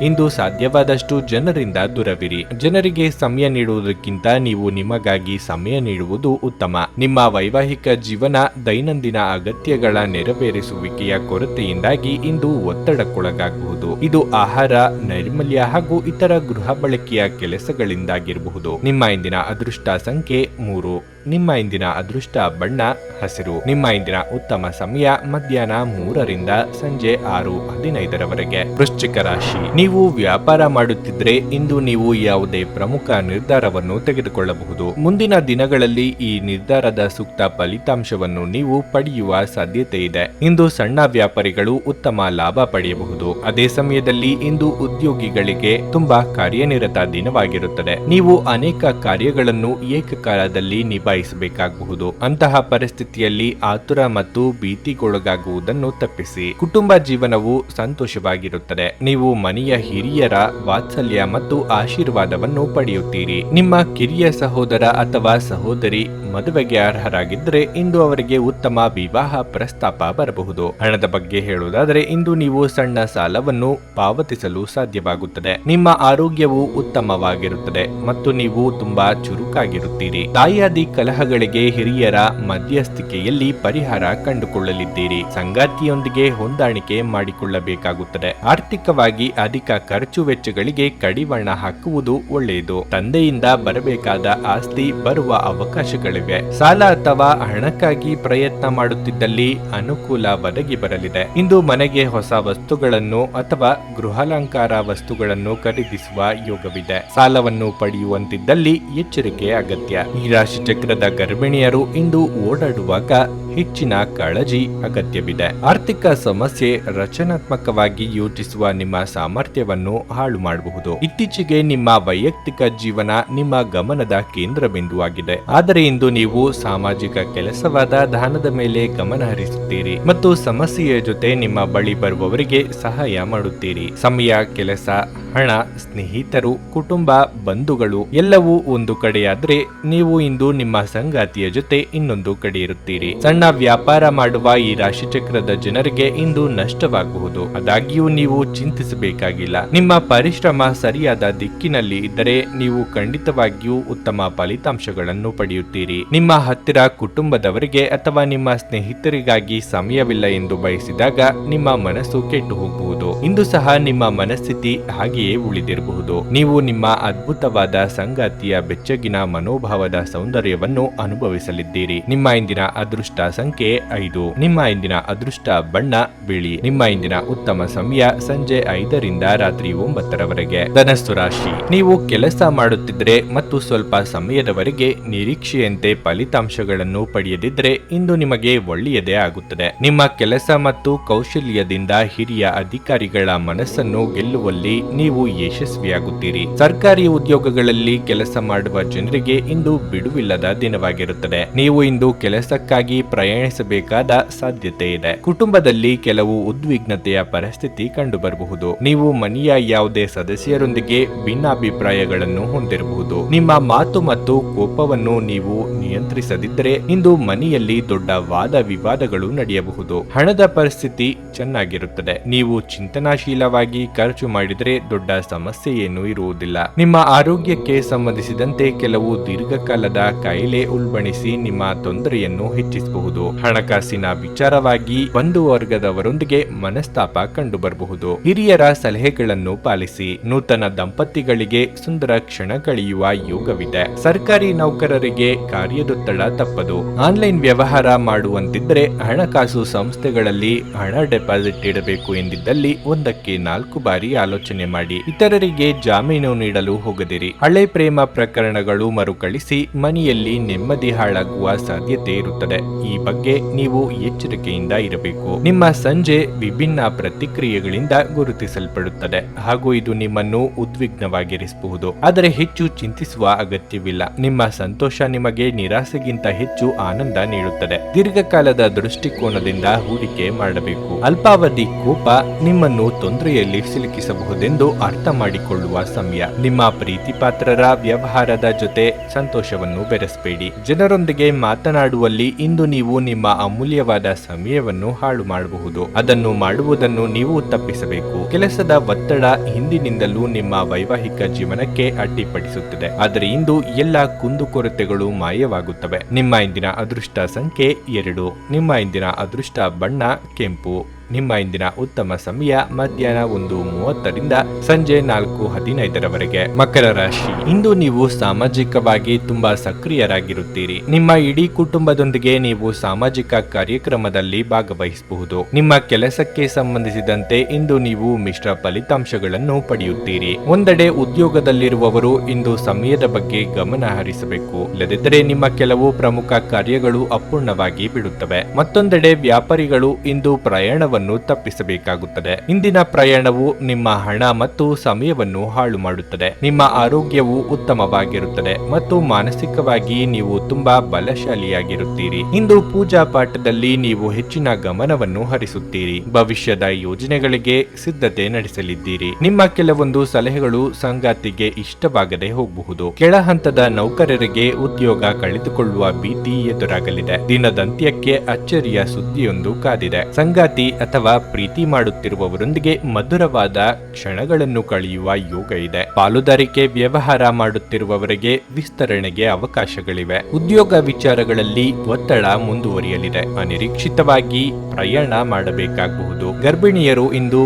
ಇಂದು ಸಾಧ್ಯವಾದಷ್ಟು ಜನರಿಂದ ದೂರವಿರಿ. ಜನರಿಗೆ ಸಮಯ ನೀಡುವುದಕ್ಕಿಂತ ನೀವು ನಿಮಗಾಗಿ ಸಮಯ ನೀಡುವುದು ಉತ್ತಮ. ನಿಮ್ಮ ವೈವಾಹಿಕ ಜೀವನ ದೈನಂದಿನ ಅಗತ್ಯಗಳ ನೆರವೇರಿಸುವಿಕೆಯ ಕೊರತೆಯಿಂದಾಗಿ ಇಂದು ಒತ್ತಡಕ್ಕೊಳಗಾಗಬಹುದು. ಇದು ಆಹಾರ, ನೈರ್ಮಲ್ಯ ಹಾಗೂ ಇತರ ಗೃಹ ಬಳಕೆಯ ಕೆಲಸಗಳಿಂದಾಗಿರಬಹುದು. ನಿಮ್ಮ ಇಂದಿನ ಅದೃಷ್ಟ ಸಂಖ್ಯೆ 3. ನಿಮ್ಮ ಇಂದಿನ ಅದೃಷ್ಟ ಬಣ್ಣ ಹಸಿರು. ನಿಮ್ಮ ಇಂದಿನ ಉತ್ತಮ ಸಮಯ ಮಧ್ಯಾಹ್ನ 3ರಿಂದ ಸಂಜೆ 6:15ರವರೆಗೆ. ವೃಶ್ಚಿಕ ರಾಶಿ, ನೀವು ವ್ಯಾಪಾರ ಮಾಡುತ್ತಿದ್ರೆ ಇಂದು ನೀವು ಯಾವುದೇ ಪ್ರಮುಖ ನಿರ್ಧಾರವನ್ನು ತೆಗೆದುಕೊಳ್ಳಬಹುದು. ಮುಂದಿನ ದಿನಗಳಲ್ಲಿ ಈ ನಿರ್ಧಾರದ ಸೂಕ್ತ ಫಲಿತಾಂಶವನ್ನು ನೀವು ಪಡೆಯುವ ಸಾಧ್ಯತೆ ಇದೆ. ಇಂದು ಸಣ್ಣ ವ್ಯಾಪಾರಿಗಳು ಉತ್ತಮ ಲಾಭ ಪಡೆಯಬಹುದು. ಅದೇ ಸಮಯದಲ್ಲಿ ಇಂದು ಉದ್ಯೋಗಿಗಳಿಗೆ ತುಂಬಾ ಕಾರ್ಯನಿರತ ದಿನವಾಗಿರುತ್ತದೆ. ನೀವು ಅನೇಕ ಕಾರ್ಯಗಳನ್ನು ಏಕಕಾಲದಲ್ಲಿ ನಿಭಾಯಿಸಬೇಕಾಗಬಹುದು. ಅಂತಹ ಪರಿಸ್ಥಿತಿಯಲ್ಲಿ ಆತುರ ಮತ್ತು ಭೀತಿಗೊಳಗಾಗುವುದನ್ನು ತಪ್ಪಿಸಿ. ಕುಟುಂಬ ಜೀವನವು ಸಂತೋಷವಾಗಿರುತ್ತದೆ. ನೀವು ಮನೆಯ ಹಿರಿಯರ ವಾತ್ಸಲ್ಯ ಮತ್ತು ಆಶೀರ್ವಾದವನ್ನು ಪಡೆಯುತ್ತೀರಿ. ನಿಮ್ಮ ಕಿರಿಯ ಸಹೋದರ ಅಥವಾ ಸಹೋದರಿ ಮದುವೆಗೆ ಅರ್ಹರಾಗಿದ್ದರೆ ಇಂದು ಅವರಿಗೆ ಉತ್ತಮ ವಿವಾಹ ಪ್ರಸ್ತಾಪ ಬರಬಹುದು. ಹಣದ ಬಗ್ಗೆ ಹೇಳುವುದಾದರೆ ಇಂದು ನೀವು ಸಣ್ಣ ಸಾಲವನ್ನು ಪಾವತಿಸಲು ಸಾಧ್ಯವಾಗುತ್ತದೆ. ನಿಮ್ಮ ಆರೋಗ್ಯವು ಉತ್ತಮವಾಗಿರುತ್ತದೆ ಮತ್ತು ನೀವು ತುಂಬಾ ಚುರುಕಾಗಿರುತ್ತೀರಿ. ತಾಯಾದಿ ಕಲಹಗಳಿಗೆ ಹಿರಿಯರ ಮಧ್ಯಸ್ಥಿಕೆಯಲ್ಲಿ ಪರಿಹಾರ ಕಂಡುಕೊಳ್ಳಲಿದ್ದೀರಿ. ಸಂಗಾತಿಯೊಂದಿಗೆ ಹೊಂದಾಣಿಕೆ ಮಾಡಿಕೊಳ್ಳಬೇಕಾಗುತ್ತದೆ. ಆರ್ಥಿಕವಾಗಿ ಅಧಿಕ ಖರ್ಚು ವೆಚ್ಚಗಳಿಗೆ ಕಡಿವಾಣ ಹಾಕುವುದು ಒಳ್ಳೆಯದು. ತಂದೆಯಿಂದ ಬರಬೇಕಾದ ಆಸ್ತಿ ಬರುವ ಅವಕಾಶಗಳಿವೆ. ಸಾಲ ಅಥವಾ ಹಣಕ್ಕಾಗಿ ಪ್ರಯತ್ನ ಮಾಡುತ್ತಿದ್ದಲ್ಲಿ ಅನುಕೂಲ ಒದಗಿ ಬರಲಿದೆ. ಇಂದು ಮನೆಗೆ ಹೊಸ ವಸ್ತುಗಳನ್ನು ಅಥವಾ ಗೃಹಾಲಂಕಾರ ವಸ್ತುಗಳನ್ನು ಖರೀದಿಸುವ ಯೋಗವಿದೆ. ಸಾಲವನ್ನು ಪಡೆಯುವಂತಿದ್ದಲ್ಲಿ ಎಚ್ಚರಿಕೆ ಅಗತ್ಯ. ಈ ರಾಶಿ ಚಕ್ರದ ಗರ್ಭಿಣಿಯರು ಇಂದು ಓಡಾಡುವಾಗ ಹೆಚ್ಚಿನ ಕಾಳಜಿ ಅಗತ್ಯವಿದೆ. ಆರ್ಥಿಕ ಸಮಸ್ಯೆ ರಚನಾತ್ಮಕವಾಗಿ ಯೋಚಿಸುವ ನಿಮ್ಮ ಸಾಮರ್ಥ್ಯವನ್ನು ಹಾಳು ಮಾಡಬಹುದು. ಇತ್ತೀಚೆಗೆ ನಿಮ್ಮ ವೈಯಕ್ತಿಕ ಜೀವನ ನಿಮ್ಮ ಗಮನದ ಕೇಂದ್ರ ಬಿಂದುವಾಗಿದೆ. ಆದರೆ ಇಂದು ನೀವು ಸಾಮಾಜಿಕ ಕೆಲಸವಾದ ದಾನದ ಮೇಲೆ ಗಮನ ಹರಿಸುತ್ತೀರಿ ಮತ್ತು ಸಮಸ್ಯೆಯ ಜೊತೆ ನಿಮ್ಮ ಬಳಿ ಬರುವವರಿಗೆ ಸಹಾಯ ಮಾಡುತ್ತೀರಿ. ಸಮಯ, ಕೆಲಸ, ಹಣ, ಸ್ನೇಹಿತರು, ಕುಟುಂಬ, ಬಂಧುಗಳು ಎಲ್ಲವೂ ಒಂದು ಕಡೆಯಾದ್ರೆ ನೀವು ಇಂದು ನಿಮ್ಮ ಸಂಗಾತಿಯ ಜೊತೆ ಇನ್ನೊಂದು ಕಡೆ ಇರುತ್ತೀರಿ. ಸಣ್ಣ ವ್ಯಾಪಾರ ಮಾಡುವ ಈ ರಾಶಿಚಕ್ರದ ಜನರಿಗೆ ಇಂದು ನಷ್ಟವಾಗಬಹುದು. ಆದಾಗ್ಯೂ ನೀವು ಚಿಂತಿಸಬೇಕಾಗಿಲ್ಲ. ನಿಮ್ಮ ಪರಿಶ್ರಮ ಸರಿಯಾದ ದಿಕ್ಕಿನಲ್ಲಿ ಇದ್ದರೆ ನೀವು ಖಂಡಿತವಾಗಿಯೂ ಉತ್ತಮ ಫಲಿತಾಂಶಗಳನ್ನು ಪಡೆಯುತ್ತೀರಿ. ನಿಮ್ಮ ಹತ್ತಿರ ಕುಟುಂಬದವರಿಗೆ ಅಥವಾ ನಿಮ್ಮ ಸ್ನೇಹಿತರಿಗಾಗಿ ಸಮಯವಿಲ್ಲ ಎಂದು ಬಯಸಿದಾಗ ನಿಮ್ಮ ಮನಸ್ಸು ಕೆಟ್ಟು ಹೋಗಬಹುದು. ಇಂದು ಸಹ ನಿಮ್ಮ ಮನಸ್ಥಿತಿ ಹಾಗೆಯೇ ಉಳಿದಿರಬಹುದು. ನೀವು ನಿಮ್ಮ ಅದ್ಭುತವಾದ ಸಂಗಾತಿಯ ಬೆಚ್ಚಗಿನ ಮನೋಭಾವದ ಸೌಂದರ್ಯವನ್ನು ಅನುಭವಿಸಲಿದ್ದೀರಿ. ನಿಮ್ಮ ಇಂದಿನ ಅದೃಷ್ಟ ಸಂಖ್ಯೆ 5. ನಿಮ್ಮ ಇಂದಿನ ಅದೃಷ್ಟ ಬಣ್ಣ ಬಿಳಿ. ನಿಮ್ಮ ಇಂದಿನ ಉತ್ತಮ ಸಮಯ ಸಂಜೆ 5ರಿಂದ ರಾತ್ರಿ 9ರವರೆಗೆ. ಧನಸ್ಸು ರಾಶಿ, ನೀವು ಕೆಲಸ ಮಾಡುತ್ತಿದ್ರೆ ಮತ್ತು ಸ್ವಲ್ಪ ಸಮಯದವರೆಗೆ ನಿರೀಕ್ಷೆಯಂತೆ ಫಲಿತಾಂಶಗಳನ್ನು ಪಡೆಯದಿದ್ರೆ ಇಂದು ನಿಮಗೆ ಒಳ್ಳೆಯದೇ ಆಗುತ್ತದೆ. ನಿಮ್ಮ ಕೆಲಸ ಮತ್ತು ಕೌಶಲ್ಯದಿಂದ ಹಿರಿಯ ಅಧಿಕಾರಿಗಳ ಮನಸ್ಸನ್ನು ಗೆಲ್ಲುವಲ್ಲಿ ನೀವು ಯಶಸ್ವಿಯಾಗುತ್ತೀರಿ. ಸರ್ಕಾರಿ ಉದ್ಯೋಗಗಳಲ್ಲಿ ಕೆಲಸ ಮಾಡುವ ಜನರಿಗೆ ಇಂದು ಬಿಡುವಿಲ್ಲದ ದಿನವಾಗಿರುತ್ತದೆ. ನೀವು ಇಂದು ಕೆಲಸಕ್ಕಾಗಿ ಪ್ರಯಾಣಿಸಬೇಕಾದ ಸಾಧ್ಯತೆ ಇದೆ. ಕುಟುಂಬದಲ್ಲಿ ಕೆಲವು ಉದ್ವಿಗ್ನತೆಯ ಪರಿಸ್ಥಿತಿ ಕಂಡುಬರಬಹುದು. ನೀವು ಮನೆಯ ಯಾವುದೇ ಸದಸ್ಯರೊಂದಿಗೆ ಭಿನ್ನಾಭಿಪ್ರಾಯಗಳನ್ನು ಹೊಂದಿರಬಹುದು. ನಿಮ್ಮ ಮಾತು ಮತ್ತು ಕೋಪವನ್ನು ನೀವು ನಿಯಂತ್ರಿಸದಿದ್ದರೆ ಇಂದು ಮನೆಯಲ್ಲಿ ದೊಡ್ಡ ವಾದ ವಿವಾದಗಳು ನಡೆಯಬಹುದು. ಹಣದ ಪರಿಸ್ಥಿತಿ ಚೆನ್ನಾಗಿರುತ್ತದೆ. ನೀವು ಚಿಂತನಾಶೀಲವಾಗಿ ಖರ್ಚು ಮಾಡಿದರೆ ದೊಡ್ಡ ಸಮಸ್ಯೆ ಏನೂ ಇರುವುದಿಲ್ಲ. ನಿಮ್ಮ ಆರೋಗ್ಯಕ್ಕೆ ಸಂಬಂಧಿಸಿದಂತೆ ಕೆಲವು ದೀರ್ಘಕಾಲದ ಕಾಯಿಲೆ ಉಲ್ಬಣಿಸಿ ನಿಮ್ಮ ತೊಂದರೆಯನ್ನು ಹೆಚ್ಚಿಸಬಹುದು. ಹಣಕಾಸಿನ ವಿಚಾರವಾಗಿ ಒಂದು ವರ್ಗದವರೊಂದಿಗೆ ಮನಸ್ತಾಪ ಕಂಡುಬರಬಹುದು. ಹಿರಿಯರ ಸಲಹೆಗಳನ್ನು ಪಾಲಿಸಿ. ನೂತನ ದಂಪತಿಗಳಿಗೆ ಸುಂದರ ಕ್ಷಣ ಕಳೆಯುವ ಯೋಗವಿದೆ. ಸರ್ಕಾರಿ ನೌಕರರಿಗೆ ಕಾರ್ಯದೊತ್ತಡ ತಪ್ಪದು. ಆನ್ಲೈನ್ ವ್ಯವಹಾರ ಮಾಡುವಂತಿದ್ದರೆ ಹಣಕಾಸು ಸಂಸ್ಥೆಗಳಲ್ಲಿ ಹಣ ಡೆಪಾಸಿಟ್ ಇಡಬೇಕು ಎಂದಿದ್ದಲ್ಲಿ 1ಕ್ಕೆ 4 ಬಾರಿ ಆಲೋಚನೆ ಮಾಡಿ. ಇತರರಿಗೆ ಜಾಮೀನು ನೀಡಲು ಹೋಗದಿರಿ. ಹಳೆ ಪ್ರೇಮ ಪ್ರಕರಣಗಳು ಮರುಕಳಿಸಿ ಮನೆಯಲ್ಲಿ ನೆಮ್ಮದಿ ಹಾಳಾಗುವ ಸಾಧ್ಯತೆ ಇರುತ್ತದೆ. ಈ ಬಗ್ಗೆ ನೀವು ಎಚ್ಚರಿಕೆಯಿಂದ ಇರಬೇಕು. ನಿಮ್ಮ ಸಂಜೆ ವಿಭಿನ್ನ ಪ್ರತಿಕ್ರಿಯೆಗಳಿಂದ ಗುರುತಿಸಲ್ಪಡುತ್ತದೆ ಹಾಗೂ ಇದು ನಿಮ್ಮನ್ನು ಉದ್ವಿಗ್ನವಾಗಿರಿಸಬಹುದು. ಆದರೆ ಹೆಚ್ಚು ಚಿಂತಿಸುವ ಅಗತ್ಯವಿಲ್ಲ. ನಿಮ್ಮ ಸಂತೋಷ ನಿಮಗೆ ನಿರಾಸೆಗಿಂತ ಹೆಚ್ಚು ಆನಂದ ನೀಡುತ್ತದೆ. ದೀರ್ಘಕಾಲದ ದೃಷ್ಟಿಕೋನದಿಂದ ಹೂಡಿಕೆ ಮಾಡಬೇಕು. ಅಲ್ಪಾವಧಿ ಕೋಪ ನಿಮ್ಮನ್ನು ತೊಂದರೆಯಲ್ಲಿ ಸಿಲುಕಿಸಬಹುದೆಂದು ಅರ್ಥ ಮಾಡಿಕೊಳ್ಳುವ ಸಮಯ. ನಿಮ್ಮ ಪ್ರೀತಿ ಪಾತ್ರರ ವ್ಯವಹಾರದ ಜೊತೆ ಸಂತೋಷವನ್ನು ಬೆರೆಸಬೇಡಿ. ಜನರೊಂದಿಗೆ ಮಾತನಾಡುವಲ್ಲಿ ಇಂದು ನೀವು ನಿಮ್ಮ ಅಮೂಲ್ಯವಾದ ಸಮಯವನ್ನು ಹಾಳು ಮಾಡಬಹುದು. ಅದನ್ನು ಮಾಡುವುದನ್ನು ನೀವು ತಪ್ಪಿಸಬೇಕು. ಕೆಲಸದ ಒತ್ತಡ ಹಿಂದಿನಿಂದಲೂ ನಿಮ್ಮ ವೈವಾಹಿಕ ಜೀವನಕ್ಕೆ ಅಡ್ಡಿಪಡಿಸುತ್ತದೆ. ಆದರೆ ಇಂದು ಎಲ್ಲ ಕುಂದುಕೊರತೆಗಳು ಮಾಯವಾಗುತ್ತವೆ. ನಿಮ್ಮ ಇಂದಿನ ಅದೃಷ್ಟ ಸಂಖ್ಯೆ 2. ನಿಮ್ಮ ಇಂದಿನ ಅದೃಷ್ಟ ಬಣ್ಣ ಕೆಂಪು. ನಿಮ್ಮ ಇಂದಿನ ಉತ್ತಮ ಸಮಯ ಮಧ್ಯಾಹ್ನ 1:30ರಿಂದ ಸಂಜೆ 4:15ರವರೆಗೆ. ಮಕರ ರಾಶಿ, ಇಂದು ನೀವು ಸಾಮಾಜಿಕವಾಗಿ ತುಂಬಾ ಸಕ್ರಿಯರಾಗಿರುತ್ತೀರಿ. ನಿಮ್ಮ ಇಡೀ ಕುಟುಂಬದೊಂದಿಗೆ ನೀವು ಸಾಮಾಜಿಕ ಕಾರ್ಯಕ್ರಮದಲ್ಲಿ ಭಾಗವಹಿಸಬಹುದು. ನಿಮ್ಮ ಕೆಲಸಕ್ಕೆ ಸಂಬಂಧಿಸಿದಂತೆ ಇಂದು ನೀವು ಮಿಶ್ರ ಫಲಿತಾಂಶಗಳನ್ನು ಪಡೆಯುತ್ತೀರಿ. ಒಂದೆಡೆ ಉದ್ಯೋಗದಲ್ಲಿರುವವರು ಇಂದು ಸಮಯದ ಬಗ್ಗೆ ಗಮನ ಹರಿಸಬೇಕು. ಇಲ್ಲದಿದ್ದರೆ ನಿಮ್ಮ ಕೆಲವು ಪ್ರಮುಖ ಕಾರ್ಯಗಳು ಅಪೂರ್ಣವಾಗಿ ಬಿಡುತ್ತವೆ. ಮತ್ತೊಂದೆಡೆ ವ್ಯಾಪಾರಿಗಳು ಇಂದು ಪ್ರಯಾಣವನ್ನು ತಪ್ಪಿಸಬೇಕಾಗುತ್ತದೆ. ಇಂದಿನ ಪ್ರಯಾಣವು ನಿಮ್ಮ ಹಣ ಮತ್ತು ಸಮಯವನ್ನು ಹಾಳು ಮಾಡುತ್ತದೆ. ನಿಮ್ಮ ಆರೋಗ್ಯವು ಉತ್ತಮವಾಗಿರುತ್ತದೆ ಮತ್ತು ಮಾನಸಿಕವಾಗಿ ನೀವು ತುಂಬಾ ಬಲಶಾಲಿಯಾಗಿರುತ್ತೀರಿ. ಇಂದು ಪೂಜಾ ಪಾಠದಲ್ಲಿ ನೀವು ಹೆಚ್ಚಿನ ಗಮನವನ್ನು ಹರಿಸುತ್ತೀರಿ. ಭವಿಷ್ಯದ ಯೋಜನೆಗಳಿಗೆ ಸಿದ್ಧತೆ ನಡೆಸಲಿದ್ದೀರಿ. ನಿಮ್ಮ ಕೆಲವೊಂದು ಸಲಹೆಗಳು ಸಂಗಾತಿಗೆ ಇಷ್ಟವಾಗದೆ ಹೋಗಬಹುದು. ಕೆಳ ಹಂತದ ನೌಕರರಿಗೆ ಉದ್ಯೋಗ ಕಳೆದುಕೊಳ್ಳುವ ಭೀತಿ ಎದುರಾಗಲಿದೆ. ದಿನದಂತ್ಯಕ್ಕೆ ಅಚ್ಚರಿಯ ಸುದ್ದಿಯೊಂದು ಕಾದಿದೆ. ಸಂಗಾತಿ ಅಥವಾ ಪ್ರೀತಿ ಮಾಡುತ್ತಿರುವವರೊಂದಿಗೆ ಮಧುರವಾದ ಕ್ಷಣಗಳನ್ನು ಕಳೆಯುವ ಯೋಗ ಇದೆ. ಪಾಲುದಾರಿಕೆ ವ್ಯವಹಾರ ಮಾಡುತ್ತಿರುವವರಿಗೆ ವಿಸ್ತರಣೆಗೆ ಅವಕಾಶಗಳಿವೆ. ಉದ್ಯೋಗ ವಿಚಾರಗಳಲ್ಲಿ ಒತ್ತಡ ಮುಂದುವರಿಯಲಿದೆ. ಅನಿರೀಕ್ಷಿತವಾಗಿ ಪ್ರಯಾಣ ಮಾಡಬೇಕಾಗಬಹುದು. ಗರ್ಭಿಣಿಯರು ಇಂದು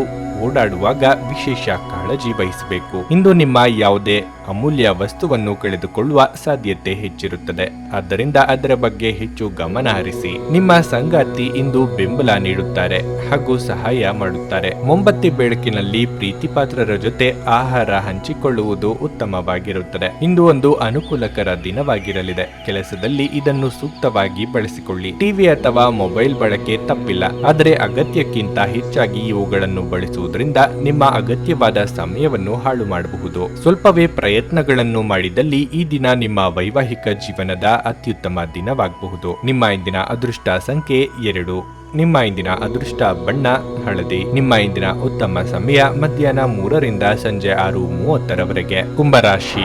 ಓಡಾಡುವಾಗ ವಿಶೇಷ ಕಾಳಜಿ ವಹಿಸಬೇಕು. ಇಂದು ನಿಮ್ಮ ಯಾವುದೇ ಅಮೂಲ್ಯ ವಸ್ತುವನ್ನು ಕಳೆದುಕೊಳ್ಳುವ ಸಾಧ್ಯತೆ ಹೆಚ್ಚಿರುತ್ತದೆ. ಆದ್ದರಿಂದ ಅದರ ಬಗ್ಗೆ ಹೆಚ್ಚು ಗಮನ ಹರಿಸಿ. ನಿಮ್ಮ ಸಂಗಾತಿ ಇಂದು ಬೆಂಬಲ ನೀಡುತ್ತಾರೆ ಹಾಗೂ ಸಹಾಯ ಮಾಡುತ್ತಾರೆ. ಮೊಂಬತ್ತಿ ಬೆಳಕಿನಲ್ಲಿ ಪ್ರೀತಿ ಪಾತ್ರರ ಜೊತೆ ಆಹಾರ ಹಂಚಿಕೊಳ್ಳುವುದು ಉತ್ತಮವಾಗಿರುತ್ತದೆ. ಇಂದು ಒಂದು ಅನುಕೂಲಕರ ದಿನವಾಗಿರಲಿದೆ. ಕೆಲಸದಲ್ಲಿ ಇದನ್ನು ಸೂಕ್ತವಾಗಿ ಬಳಸಿಕೊಳ್ಳಿ. ಟಿವಿ ಅಥವಾ ಮೊಬೈಲ್ ಬಳಕೆ ತಪ್ಪಿಲ್ಲ, ಆದರೆ ಅಗತ್ಯಕ್ಕಿಂತ ಹೆಚ್ಚಾಗಿ ಇವುಗಳನ್ನು ಬಳಸುವುದರಿಂದ ನಿಮ್ಮ ಅಗತ್ಯವಾದ ಸಮಯವನ್ನು ಹಾಳು ಮಾಡಬಹುದು. ಸ್ವಲ್ಪವೇ ಪ್ರಯತ್ನಗಳನ್ನು ಮಾಡಿದಲ್ಲಿ ಈ ದಿನ ನಿಮ್ಮ ವೈವಾಹಿಕ ಜೀವನದ ಅತ್ಯುತ್ತಮ ದಿನವಾಗಬಹುದು. ನಿಮ್ಮ ಇಂದಿನ ಅದೃಷ್ಟ ಸಂಖ್ಯೆ 2. ನಿಮ್ಮ ಇಂದಿನ ಅದೃಷ್ಟ ಬಣ್ಣ ಹಳದಿ. ನಿಮ್ಮ ಇಂದಿನ ಉತ್ತಮ ಸಮಯ ಮಧ್ಯಾಹ್ನ 3ರಿಂದ ಸಂಜೆ 6:30ರವರೆಗೆ. ಕುಂಭರಾಶಿ,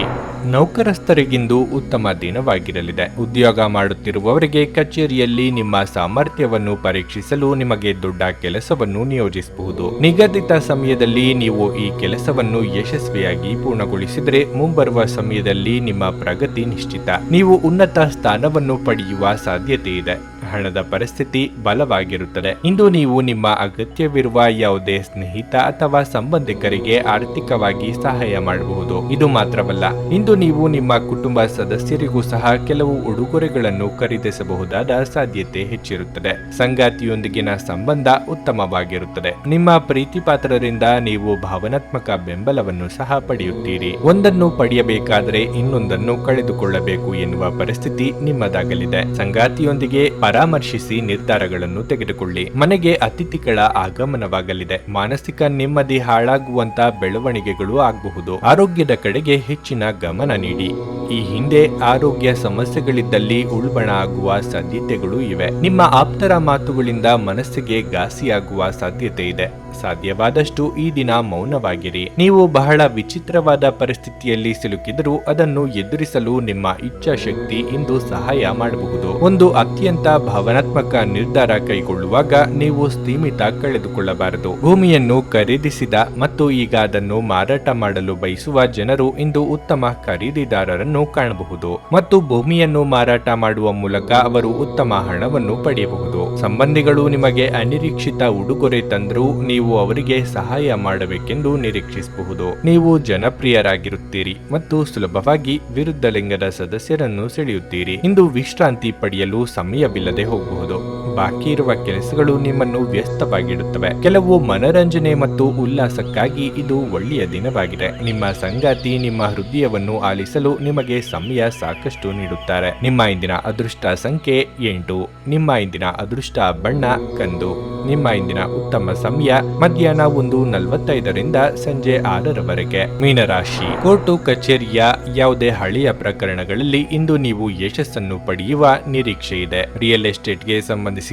ನೌಕರಸ್ಥರಿಗಿಂದು ಉತ್ತಮ ದಿನವಾಗಿರಲಿದೆ. ಉದ್ಯೋಗ ಮಾಡುತ್ತಿರುವವರಿಗೆ ಕಚೇರಿಯಲ್ಲಿ ನಿಮ್ಮ ಸಾಮರ್ಥ್ಯವನ್ನು ಪರೀಕ್ಷಿಸಲು ನಿಮಗೆ ದೊಡ್ಡ ಕೆಲಸವನ್ನು ನಿಯೋಜಿಸಬಹುದು. ನಿಗದಿತ ಸಮಯದಲ್ಲಿ ನೀವು ಈ ಕೆಲಸವನ್ನು ಯಶಸ್ವಿಯಾಗಿ ಪೂರ್ಣಗೊಳಿಸಿದರೆ ಮುಂಬರುವ ಸಮಯದಲ್ಲಿ ನಿಮ್ಮ ಪ್ರಗತಿ ನಿಶ್ಚಿತ. ನೀವು ಉನ್ನತ ಸ್ಥಾನವನ್ನು ಪಡೆಯುವ ಸಾಧ್ಯತೆ ಇದೆ. ಹಣದ ಪರಿಸ್ಥಿತಿ ಬಲವಾಗಿರುತ್ತದೆ. ಆಗಿರುತ್ತದೆ. ಇಂದು ನೀವು ನಿಮ್ಮ ಅಗತ್ಯವಿರುವ ಯಾವುದೇ ಸ್ನೇಹಿತ ಅಥವಾ ಸಂಬಂಧಿಕರಿಗೆ ಆರ್ಥಿಕವಾಗಿ ಸಹಾಯ ಮಾಡಬಹುದು. ಇದು ಮಾತ್ರವಲ್ಲ, ಇಂದು ನೀವು ನಿಮ್ಮ ಕುಟುಂಬ ಸದಸ್ಯರಿಗೂ ಸಹ ಕೆಲವು ಉಡುಗೊರೆಗಳನ್ನು ಖರೀದಿಸಬಹುದಾದ ಸಾಧ್ಯತೆ ಹೆಚ್ಚಿರುತ್ತದೆ. ಸಂಗಾತಿಯೊಂದಿಗಿನ ಸಂಬಂಧ ಉತ್ತಮವಾಗಿರುತ್ತದೆ. ನಿಮ್ಮ ಪ್ರೀತಿ ಪಾತ್ರರಿಂದ ನೀವು ಭಾವನಾತ್ಮಕ ಬೆಂಬಲವನ್ನು ಸಹ ಪಡೆಯುತ್ತೀರಿ. ಒಂದನ್ನು ಪಡೆಯಬೇಕಾದರೆ ಇನ್ನೊಂದನ್ನು ಕಳೆದುಕೊಳ್ಳಬೇಕು ಎನ್ನುವ ಪರಿಸ್ಥಿತಿ ನಿಮ್ಮದಾಗಲಿದೆ. ಸಂಗಾತಿಯೊಂದಿಗೆ ಪರಾಮರ್ಶಿಸಿ ನಿರ್ಧಾರಗಳನ್ನು ತೆಗೆದುಕೊಳ್ಳಿ. ಮನೆಗೆ ಅತಿಥಿಗಳ ಆಗಮನವಾಗಲಿದೆ. ಮಾನಸಿಕ ನೆಮ್ಮದಿ ಹಾಳಾಗುವಂತ ಬೆಳವಣಿಗೆಗಳು ಆಗಬಹುದು. ಆರೋಗ್ಯದ ಕಡೆಗೆ ಹೆಚ್ಚಿನ ಗಮನ ನೀಡಿ. ಈ ಹಿಂದೆ ಆರೋಗ್ಯ ಸಮಸ್ಯೆಗಳಿದ್ದಲ್ಲಿ ಉಲ್ಬಣ ಆಗುವ ಸಾಧ್ಯತೆಗಳು ಇವೆ. ನಿಮ್ಮ ಆಪ್ತರ ಮಾತುಗಳಿಂದ ಮನಸ್ಸಿಗೆ ಘಾಸಿಯಾಗುವ ಸಾಧ್ಯತೆ ಇದೆ. ಸಾಧ್ಯವಾದಷ್ಟು ಈ ದಿನ ಮೌನವಾಗಿರಿ. ನೀವು ಬಹಳ ವಿಚಿತ್ರವಾದ ಪರಿಸ್ಥಿತಿಯಲ್ಲಿ ಸಿಲುಕಿದರೂ ಅದನ್ನು ಎದುರಿಸಲು ನಿಮ್ಮ ಇಚ್ಛಾಶಕ್ತಿ ಇಂದು ಸಹಾಯ ಮಾಡಬಹುದು. ಒಂದು ಅತ್ಯಂತ ಭಾವನಾತ್ಮಕ ನಿರ್ಧಾರ ಕೈಗೊಳ್ಳುವಾಗ ನೀವು ಸ್ಥೀಮಿತ ಕಳೆದುಕೊಳ್ಳಬಾರದು. ಭೂಮಿಯನ್ನು ಖರೀದಿಸಿದ ಮತ್ತು ಈಗ ಅದನ್ನು ಮಾರಾಟ ಮಾಡಲು ಬಯಸುವ ಜನರು ಇಂದು ಉತ್ತಮ ಖರೀದಿದಾರರನ್ನು ಕಾಣಬಹುದು ಮತ್ತು ಭೂಮಿಯನ್ನು ಮಾರಾಟ ಮಾಡುವ ಮೂಲಕ ಅವರು ಉತ್ತಮ ಹಣವನ್ನು ಪಡೆಯಬಹುದು. ಸಂಬಂಧಿಗಳು ನಿಮಗೆ ಅನಿರೀಕ್ಷಿತ ಉಡುಗೊರೆ ತಂದರೂ ನೀವು ಅವರಿಗೆ ಸಹಾಯ ಮಾಡಬೇಕೆಂದು ನಿರೀಕ್ಷಿಸಬಹುದು. ನೀವು ಜನಪ್ರಿಯರಾಗಿರುತ್ತೀರಿ ಮತ್ತು ಸುಲಭವಾಗಿ ವಿರುದ್ಧ ಲಿಂಗದ ಸದಸ್ಯರನ್ನು ಸೆಳೆಯುತ್ತೀರಿ. ಇಂದು ವಿಶ್ರಾಂತಿ ಪಡೆಯಲು ಸಮಯವಿಲ್ಲದೆ ಹೋಗಬಹುದು. ಬಾಕಿ ಇರುವ ಕೆಲಸಗಳು ನಿಮ್ಮನ್ನು ವ್ಯಸ್ತವಾಗಿಡುತ್ತವೆ. ಕೆಲವು ಮನರಂಜನೆ ಮತ್ತು ಉಲ್ಲಾಸಕ್ಕಾಗಿ ಇದು ಒಳ್ಳೆಯ ದಿನವಾಗಿದೆ. ನಿಮ್ಮ ಸಂಗಾತಿ ನಿಮ್ಮ ಹೃದಯವನ್ನು ಆಲಿಸಲು ನಿಮಗೆ ಸಮಯ ಸಾಕಷ್ಟು ನೀಡುತ್ತಾರೆ. ನಿಮ್ಮ ಇಂದಿನ ಅದೃಷ್ಟ ಸಂಖ್ಯೆ 8. ನಿಮ್ಮ ಇಂದಿನ ಅದೃಷ್ಟ ಬಣ್ಣ ಕಂದು. ನಿಮ್ಮ ಇಂದಿನ ಉತ್ತಮ ಸಮಯ ಮಧ್ಯಾಹ್ನ 1:45 ಸಂಜೆ 6 ಮೀನರಾಶಿ. ಕೋರ್ಟು ಕಚೇರಿಯ ಯಾವುದೇ ಹಳೆಯ ಪ್ರಕರಣಗಳಲ್ಲಿ ಇಂದು ನೀವು ಯಶಸ್ಸನ್ನು ಪಡೆಯುವ ನಿರೀಕ್ಷೆ ಇದೆ. ರಿಯಲ್ ಎಸ್ಟೇಟ್ಗೆ ಸಂಬಂಧಿಸಿದ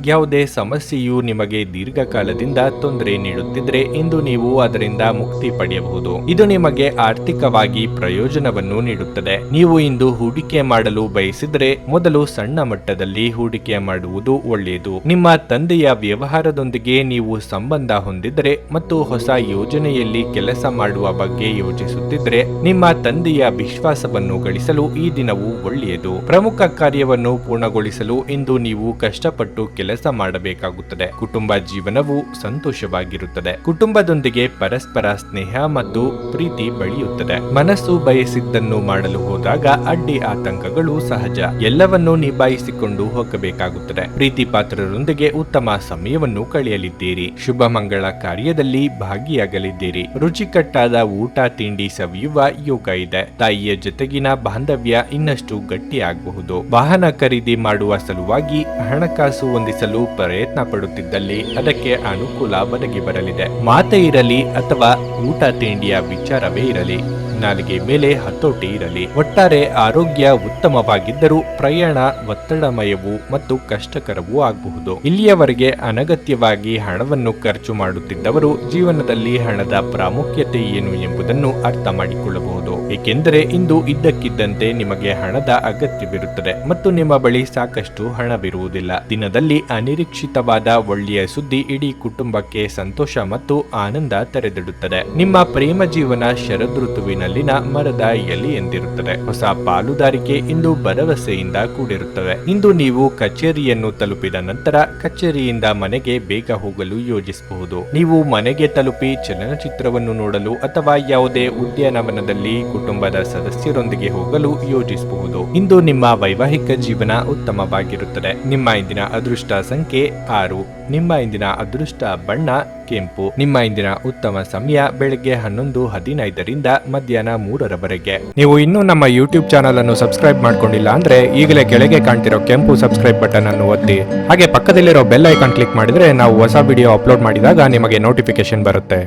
ಯಾವುದೇ ಸಮಸ್ಯೆಯು ನಿಮಗೆ ದೀರ್ಘಕಾಲದಿಂದ ತೊಂದರೆ ನೀಡುತ್ತಿದ್ರೆ ಇಂದು ನೀವು ಅದರಿಂದ ಮುಕ್ತಿ ಪಡೆಯಬಹುದು. ಇದು ನಿಮಗೆ ಆರ್ಥಿಕವಾಗಿ ಪ್ರಯೋಜನವನ್ನು ನೀಡುತ್ತದೆ. ನೀವು ಇಂದು ಹೂಡಿಕೆ ಮಾಡಲು ಬಯಸಿದರೆ ಮೊದಲು ಸಣ್ಣ ಮಟ್ಟದಲ್ಲಿ ಹೂಡಿಕೆ ಮಾಡುವುದು ಒಳ್ಳೆಯದು. ನಿಮ್ಮ ತಂದೆಯ ವ್ಯವಹಾರದೊಂದಿಗೆ ನೀವು ಸಂಬಂಧ ಹೊಂದಿದರೆ ಮತ್ತು ಹೊಸ ಯೋಜನೆಯಲ್ಲಿ ಕೆಲಸ ಮಾಡುವ ಬಗ್ಗೆ ಯೋಚಿಸುತ್ತಿದ್ರೆ ನಿಮ್ಮ ತಂದೆಯ ವಿಶ್ವಾಸವನ್ನು ಗಳಿಸಲು ಈ ದಿನವು ಒಳ್ಳೆಯದು. ಪ್ರಮುಖ ಕಾರ್ಯವನ್ನು ಪೂರ್ಣಗೊಳಿಸಲು ಇಂದು ನೀವು ಕಷ್ಟಪಟ್ಟು ಕೆಲಸ ಮಾಡಬೇಕಾಗುತ್ತದೆ. ಕುಟುಂಬ ಜೀವನವು ಸಂತೋಷವಾಗಿರುತ್ತದೆ. ಕುಟುಂಬದೊಂದಿಗೆ ಪರಸ್ಪರ ಸ್ನೇಹ ಮತ್ತು ಪ್ರೀತಿ ಬೆಳೆಯುತ್ತದೆ. ಮನಸ್ಸು ಬಯಸಿದ್ದನ್ನು ಮಾಡಲು ಹೋದಾಗ ಅಡ್ಡಿ ಆತಂಕಗಳು ಸಹಜ. ಎಲ್ಲವನ್ನೂ ನಿಭಾಯಿಸಿಕೊಂಡು ಹೋಗಬೇಕಾಗುತ್ತದೆ. ಪ್ರೀತಿ ಪಾತ್ರರೊಂದಿಗೆ ಉತ್ತಮ ಸಮಯವನ್ನು ಕಳೆಯಲಿದ್ದೀರಿ. ಶುಭ ಮಂಗಳ ಕಾರ್ಯದಲ್ಲಿ ಭಾಗಿಯಾಗಲಿದ್ದೀರಿ. ರುಚಿಕಟ್ಟಾದ ಊಟ ತಿಂಡಿ ಸವಿಯುವ ಯೋಗ ಇದೆ. ತಾಯಿಯ ಜೊತೆಗಿನ ಬಾಂಧವ್ಯ ಇನ್ನಷ್ಟು ಗಟ್ಟಿಯಾಗಬಹುದು. ವಾಹನ ಖರೀದಿ ಮಾಡುವ ಸಲುವಾಗಿ ಹಣಕಾಸು ಹೊಂದಿಸಲು ಪ್ರಯತ್ನ ಪಡುತ್ತಿದ್ದಲ್ಲಿ ಅದಕ್ಕೆ ಅನುಕೂಲ ಒದಗಿ ಬರಲಿದೆ. ಮಾತೆ ಇರಲಿ ಅಥವಾ ಊಟ ತಿಂಡಿಯ ವಿಚಾರವೇ ಇರಲಿ, ನಾಲಿಗೆ ಮೇಲೆ ಹತೋಟಿ ಇರಲಿ. ಒಟ್ಟಾರೆ ಆರೋಗ್ಯ ಉತ್ತಮವಾಗಿದ್ದರೂ ಪ್ರಯಾಣ ಒತ್ತಡಮಯವೂ ಮತ್ತು ಕಷ್ಟಕರವೂ ಆಗಬಹುದು. ಇಲ್ಲಿಯವರೆಗೆ ಅನಗತ್ಯವಾಗಿ ಹಣವನ್ನು ಖರ್ಚು ಮಾಡುತ್ತಿದ್ದವರು ಜೀವನದಲ್ಲಿ ಹಣದ ಪ್ರಾಮುಖ್ಯತೆ ಏನು ಎಂಬುದನ್ನು ಅರ್ಥ ಮಾಡಿಕೊಳ್ಳಬಹುದು. ಏಕೆಂದರೆ ಇಂದು ಇದ್ದಕ್ಕಿದ್ದಂತೆ ನಿಮಗೆ ಹಣದ ಅಗತ್ಯವಿರುತ್ತದೆ ಮತ್ತು ನಿಮ್ಮ ಬಳಿ ಸಾಕಷ್ಟು ಹಣವಿರುವುದಿಲ್ಲ. ದಿನದಲ್ಲಿ ಅನಿರೀಕ್ಷಿತವಾದ ಒಳ್ಳೆಯ ಸುದ್ದಿ ಇಡೀ ಕುಟುಂಬಕ್ಕೆ ಸಂತೋಷ ಮತ್ತು ಆನಂದ ತೆರೆದಿಡುತ್ತದೆ. ನಿಮ್ಮ ಪ್ರೇಮ ಜೀವನ ಶರದೃತುವಿನಲ್ಲಿ ಮರದ ಎಲೆ ಎಂದಿರುತ್ತದೆ. ಹೊಸ ಪಾಲುದಾರಿಕೆ ಇಂದು ಭರವಸೆಯಿಂದ ಕೂಡಿರುತ್ತವೆ. ಇಂದು ನೀವು ಕಚೇರಿಯನ್ನು ತಲುಪಿದ ನಂತರ ಕಚೇರಿಯಿಂದ ಮನೆಗೆ ಬೇಗ ಹೋಗಲು ಯೋಜಿಸಬಹುದು. ನೀವು ಮನೆಗೆ ತಲುಪಿ ಚಲನಚಿತ್ರವನ್ನು ನೋಡಲು ಅಥವಾ ಯಾವುದೇ ಉದ್ಯಾನವನದಲ್ಲಿ ಕುಟುಂಬದ ಸದಸ್ಯರೊಂದಿಗೆ ಹೋಗಲು ಯೋಜಿಸಬಹುದು. ಇಂದು ನಿಮ್ಮ ವೈವಾಹಿಕ ಜೀವನ ಉತ್ತಮವಾಗಿರುತ್ತದೆ. ನಿಮ್ಮ ಇಂದಿನ ಅದೃಷ್ಟ ಸಂಖ್ಯೆ 6. ನಿಮ್ಮ ಇಂದಿನ ಅದೃಷ್ಟ ಬಣ್ಣ ಕೆಂಪು. ನಿಮ್ಮ ಇಂದಿನ ಉತ್ತಮ ಸಮಯ ಬೆಳಗ್ಗೆ 11:15 ಮಧ್ಯಾಹ್ನ 3 ನೀವು ಇನ್ನೂ ನಮ್ಮ ಯೂಟ್ಯೂಬ್ ಚಾನಲ್ ಅನ್ನು ಸಬ್ಸ್ಕ್ರೈಬ್ ಮಾಡ್ಕೊಂಡಿಲ್ಲ ಅಂದ್ರೆ ಈಗಲೇ ಕೆಳಗೆ ಕಾಣ್ತಿರೋ ಕೆಂಪು ಸಬ್ಸ್ಕ್ರೈಬ್ ಬಟನ್ ಅನ್ನು ಒತ್ತಿ. ಹಾಗೆ ಪಕ್ಕದಲ್ಲಿರೋ ಬೆಲ್ ಐಕಾನ್ ಕ್ಲಿಕ್ ಮಾಡಿದ್ರೆ ನಾವು ಹೊಸ ವಿಡಿಯೋ ಅಪ್ಲೋಡ್ ಮಾಡಿದಾಗ ನಿಮಗೆ ನೋಟಿಫಿಕೇಶನ್ ಬರುತ್ತೆ.